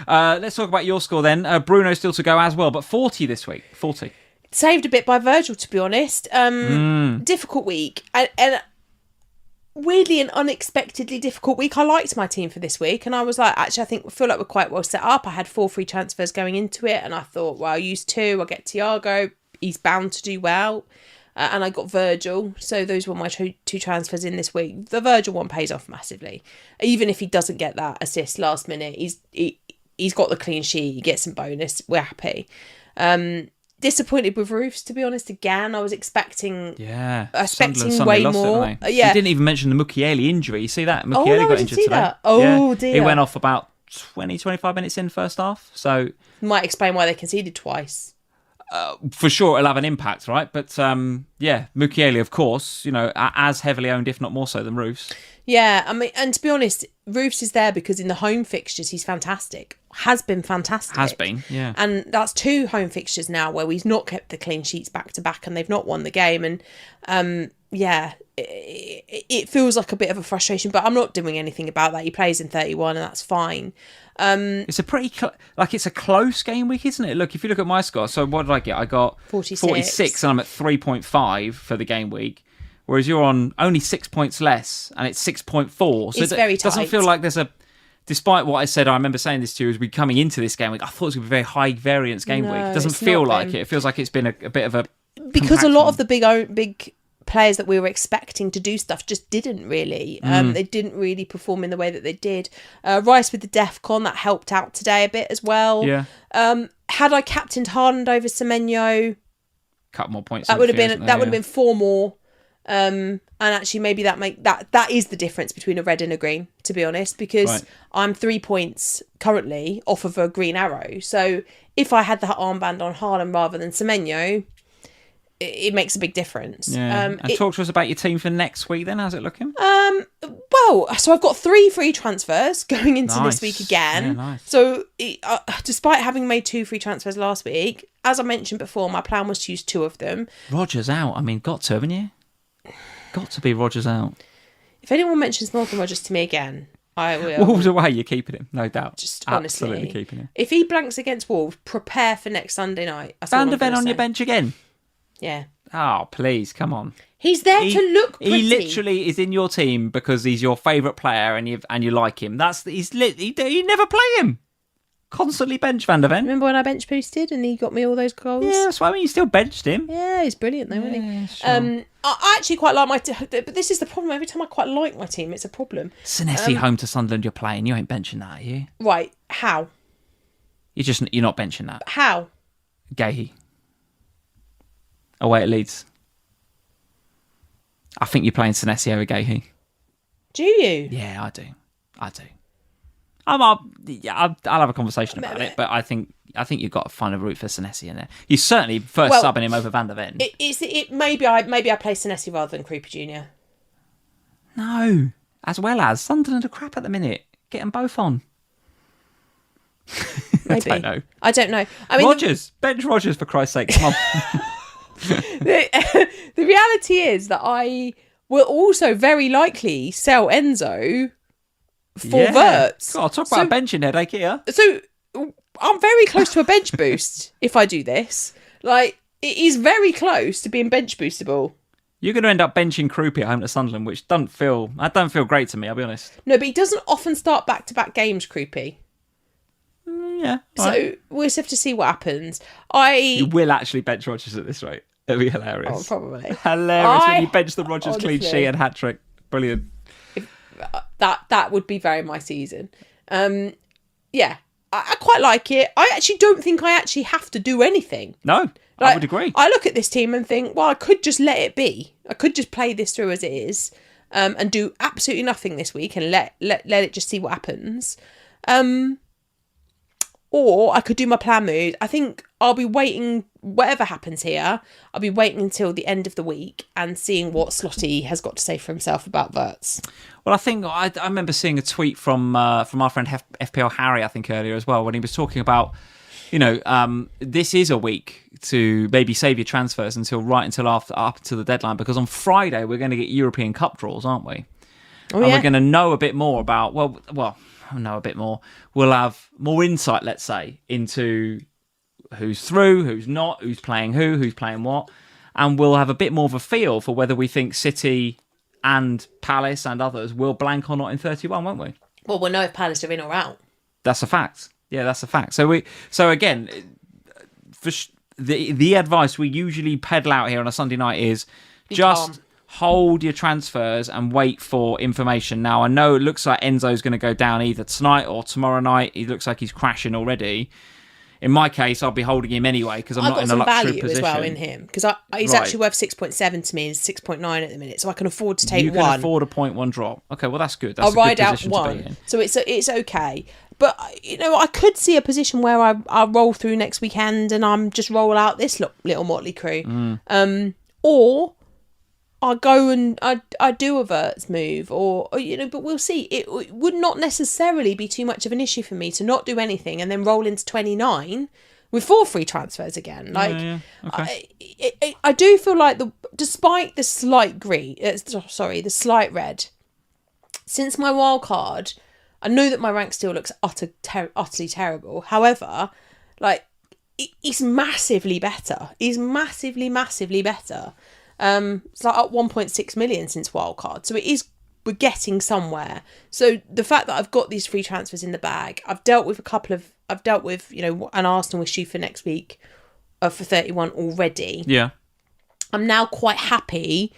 Let's talk about your score then. Bruno still to go as well, but 40 this week. 40. Saved a bit by Virgil, to be honest. Difficult week. And weirdly and unexpectedly difficult week. I liked my team for this week, and I was like, actually, I feel like we're quite well set up. I had 4 free transfers going into it, and I thought, well, I'll use 2. I'll get Thiago. He's bound to do well. And I got Virgil, so those were my 2 transfers in this week. The Virgil one pays off massively. Even if he doesn't get that assist last minute, he's got the clean sheet, he gets some bonus, we're happy. Disappointed with Roofs, to be honest, again. I was expecting way more. You didn't even mention the Mukiele injury. You see that? Mukiele got injured today. That. Oh, dear. He went off about 20-25 minutes in first half. So might explain why they conceded twice. For sure, it'll have an impact, right? But Mukiele, of course, as heavily owned, if not more so, than Roofs. Yeah, I mean, and to be honest, Roofs is there because in the home fixtures, he's fantastic. Has been fantastic. Has been, yeah. And that's 2 home fixtures now where he's not kept the clean sheets back to back and they've not won the game. And it feels like a bit of a frustration, but I'm not doing anything about that. He plays in 31 and that's fine. It's a pretty it's a close game week, isn't it? Look, if you look at my score, so what did I get? I got 46 and I'm at 3.5 for the game week, whereas you're on only 6 points less and it's 6.4. So it's very tight. Doesn't feel like there's despite what I said, I remember saying this to you as we coming into this game week, I thought it was going to be a very high variance game week. It doesn't feel like it. It feels like it's been a bit of a... Because a lot of the big players that we were expecting to do stuff just didn't really. They didn't really perform in the way that they did. Rice with the DEFCON, that helped out today a bit as well. Yeah. Had I captained Haaland over Semenyo, couple more points. That would have been 4 more. And actually maybe that is the difference between a red and a green, to be honest, because I'm 3 points currently off of a green arrow. So if I had the armband on Haaland rather than Semenyo, it makes a big difference. Yeah. And talk to us about your team for next week then. How's it looking? Well, so I've got 3 free transfers going into this week again. Yeah, nice. So despite having made 2 free transfers last week, as I mentioned before, my plan was to use 2 of them. Rodgers out. I mean, got to, haven't you? Got to be Rodgers out. If anyone mentions Morgan Rodgers to me again, I will. Wolves away, you're keeping him, no doubt. Just honestly. Absolutely keeping him. If he blanks against Wolves, prepare for next Sunday night. Van der Ven on your bench again? Yeah. Oh, please, come on. He's there to look pretty. He literally is in your team because he's your favourite player and you like him. You never play him. Constantly bench Van der Ven. Remember when I bench boosted and he got me all those goals? Yeah, that's why I mean you still benched him. Yeah, he's brilliant though, isn't he? Sure. I actually quite like my but this is the problem. Every time I quite like my team, it's a problem. Senesi home to Sunderland you're playing. You ain't benching that, are you? Right. How? You're not benching that. How? Gahey. Away at Leeds. I think you're playing Senesi over Gahey. Do you? Yeah, I do. I'll have a conversation about it, but I think you've got to find a route for Senesi in there. He's certainly subbing him over Van der Ven. Maybe I play Senesi rather than Creeper Jr. No, as well as Sunderland are crap at the minute. Get them both on. Maybe. I don't know. I mean, bench Rodgers for Christ's sake. Come on. The reality is that I will also very likely sell Enzo for Verts. God, I'll talk about a benching headache here. So I'm very close to a bench boost if I do this. Like, it is very close to being bench boostable. You're going to end up benching Krupi at home to Sunderland, which don't feel great to me, I'll be honest. No, but he doesn't often start back-to-back games, Krupi. Yeah. So right. we'll just have to see what happens. You will actually bench Rodgers at this rate. It'll be hilarious. Oh, probably. Hilarious when you bench the Rodgers clean sheet and hat-trick. Brilliant. That would be very my season. Yeah, I quite like it. I actually don't think I actually have to do anything. No, I would agree. I look at this team and think, well, I could just let it be. I could just play this through as it is, and do absolutely nothing this week and let it just see what happens. Or I could do my plan move. I think I'll be waiting, whatever happens here, I'll be waiting until the end of the week and seeing what Slotty has got to say for himself about Verts. Well, I think I remember seeing a tweet from our friend FPL Harry, I think, earlier as well, when he was talking about, this is a week to maybe save your transfers until up to the deadline, because on Friday we're going to get European Cup draws, aren't we? Oh, and yeah. we're going to know a bit more about, know a bit more. We'll have more insight, let's say, into who's through, who's not, who's playing who's playing what, and we'll have a bit more of a feel for whether we think City and Palace and others will blank or not in 31, won't we? Well, we'll know if Palace are in or out. That's a fact. Yeah, that's a fact. So again, for the advice we usually peddle out here on a Sunday night is just hold your transfers and wait for information. Now, I know it looks like Enzo's going to go down either tonight or tomorrow night. He looks like he's crashing already. In my case, I'll be holding him anyway because I'm not in a luxury position. I've got some value as well in him because he's actually worth 6.7 to me and 6.9 at the minute, so I can afford to take one. You can afford a 0.1 drop. Okay, well that's good. That's I'll ride out one, so it's okay. But I could see a position where I roll through next weekend and I'm just roll out this little motley crew, or I go and I do a Verts move, or but we'll see. It would not necessarily be too much of an issue for me to not do anything and then roll into 29 with 4 free transfers again. Like, okay. I do feel like despite the slight the slight red, since my wild card, I know that my rank still looks utterly terrible. However, like, it's massively better. It's massively better. It's like up 1.6 million since wildcard, so we're getting somewhere. So the fact that I've got these free transfers in the bag, I've dealt with an Arsenal issue for next week for 31 already. Yeah, I'm now quite happy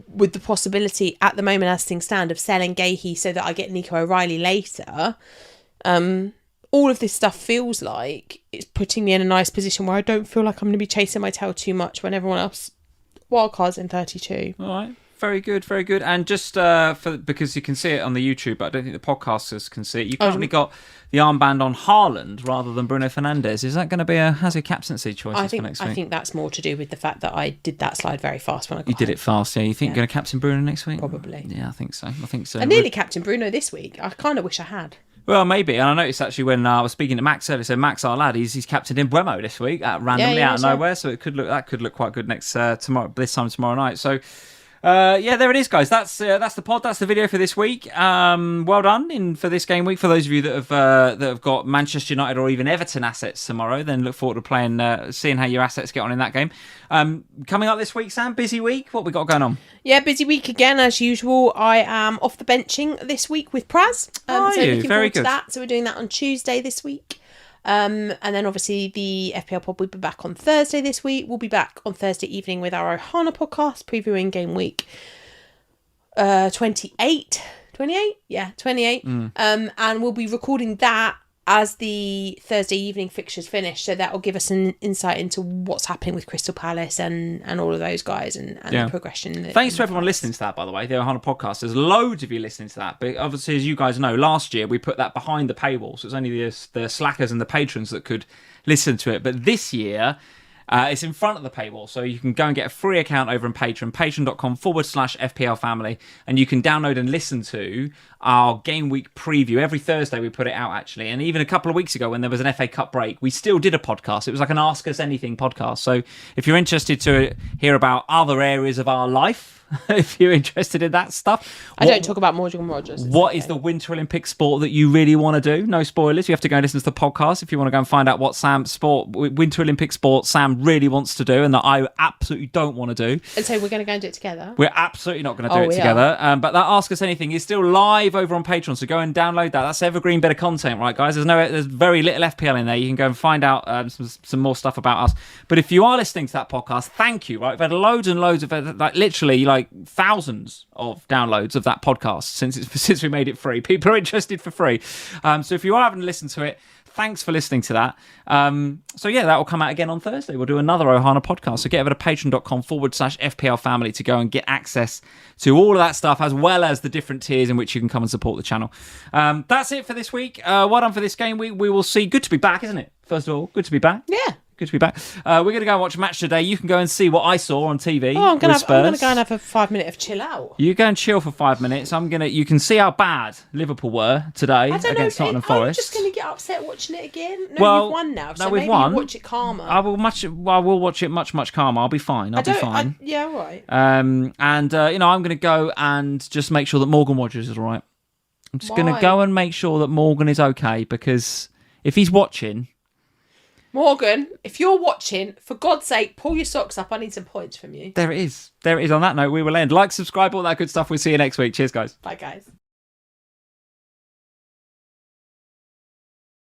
with the possibility at the moment as things stand of selling Gahey so that I get Nico O'Reilly later. All of this stuff feels like it's putting me in a nice position where I don't feel like I'm going to be chasing my tail too much when everyone else wildcards in 32. All right, very good, very good. And just because you can see it on the YouTube, but I don't think the podcasters can see it. You currently got the armband on Haaland rather than Bruno Fernandes. Is that going to be a Hazard captaincy choice for next week? I think that's more to do with the fact that I did that slide very fast when I got You did it fast, yeah. You think you're going to captain Bruno next week? Probably. Yeah, I think so. I nearly captained Bruno this week. I kind of wish I had. Well, maybe. And I noticed actually when I was speaking to Max earlier, so Max, our lad, he's captained in Bremo this week, randomly out of nowhere. So that could look quite good this time tomorrow night. So there it is, guys. That's the pod. That's the video for this week. Well done for this game week. For those of you that have got Manchester United or even Everton assets tomorrow, then look forward to seeing how your assets get on in that game. Coming up this week, Sam, busy week. What we got going on? Yeah, busy week again as usual. I am off the benching this week with Praz. So looking very forward good. to that. So we're doing that on Tuesday this week. And then obviously the FPL pod will be back on Thursday this week. We'll be back on Thursday evening with our Ohana podcast previewing game week 28. 28? Yeah, 28. And we'll be recording that as the Thursday evening fixtures finish. So that will give us an insight into what's happening with Crystal Palace and all of those guys and the progression. Thanks to everyone listening to that, by the way, the Ohana podcast. There's loads of you listening to that. But obviously, as you guys know, last year we put that behind the paywall. So it's only the slackers and the patrons that could listen to it. But this year, it's in front of the paywall. So you can go and get a free account over on Patreon, patreon.com/FPL family. And you can download and listen to our game week preview. Every Thursday we put it out, actually. And even a couple of weeks ago when there was an FA Cup break, we still did a podcast. It was like an Ask Us Anything podcast. So if you're interested to hear about other areas of our life, if you're interested in that stuff. I don't talk about Morgan Rogers. What is the Winter Olympic sport that you really want to do? No spoilers. You have to go and listen to the podcast if you want to go and find out what Winter Olympic sport Sam really wants to do and that I absolutely don't want to do. And so we're going to go and do it together? We're absolutely not going to do it together. But that Ask Us Anything is still live over on Patreon, so go and download that. That's evergreen bit of content, right, guys? There's very little FPL in there. You can go and find out some more stuff about us. But if you are listening to that podcast, thank you, right? We've had loads and loads of, literally thousands of downloads of that podcast since we made it free. People are interested for free. So if you are having to listen to it, thanks for listening to that. That will come out again on Thursday. We'll do another Ohana podcast. So get over to patreon.com/FPL family to go and get access to all of that stuff, as well as the different tiers in which you can come and support the channel. That's it for this week. Well done for this game week. We will see. Good to be back, isn't it? First of all, good to be back. Yeah. Good to be back. We're going to go and watch Match Today. You can go and see what I saw on TV. I'm going to go and have a 5 minute of chill out. You go and chill for 5 minutes. You can see how bad Liverpool were today against Nottingham Forest. I'm just going to get upset watching it again. Well, you've won now, so we've maybe won. you watch it calmer. I will watch it much calmer. I'll be fine. I'll be fine. Yeah, all right. I'm going to go and just make sure that Morgan Rogers is all right. I'm just going to go and make sure that Morgan is okay, because if he's watching... Morgan, if you're watching, for God's sake, pull your socks up. I need some points from you. There it is. On that note, we will end. Like, subscribe, all that good stuff. We'll see you next week. Cheers, guys. Bye, guys.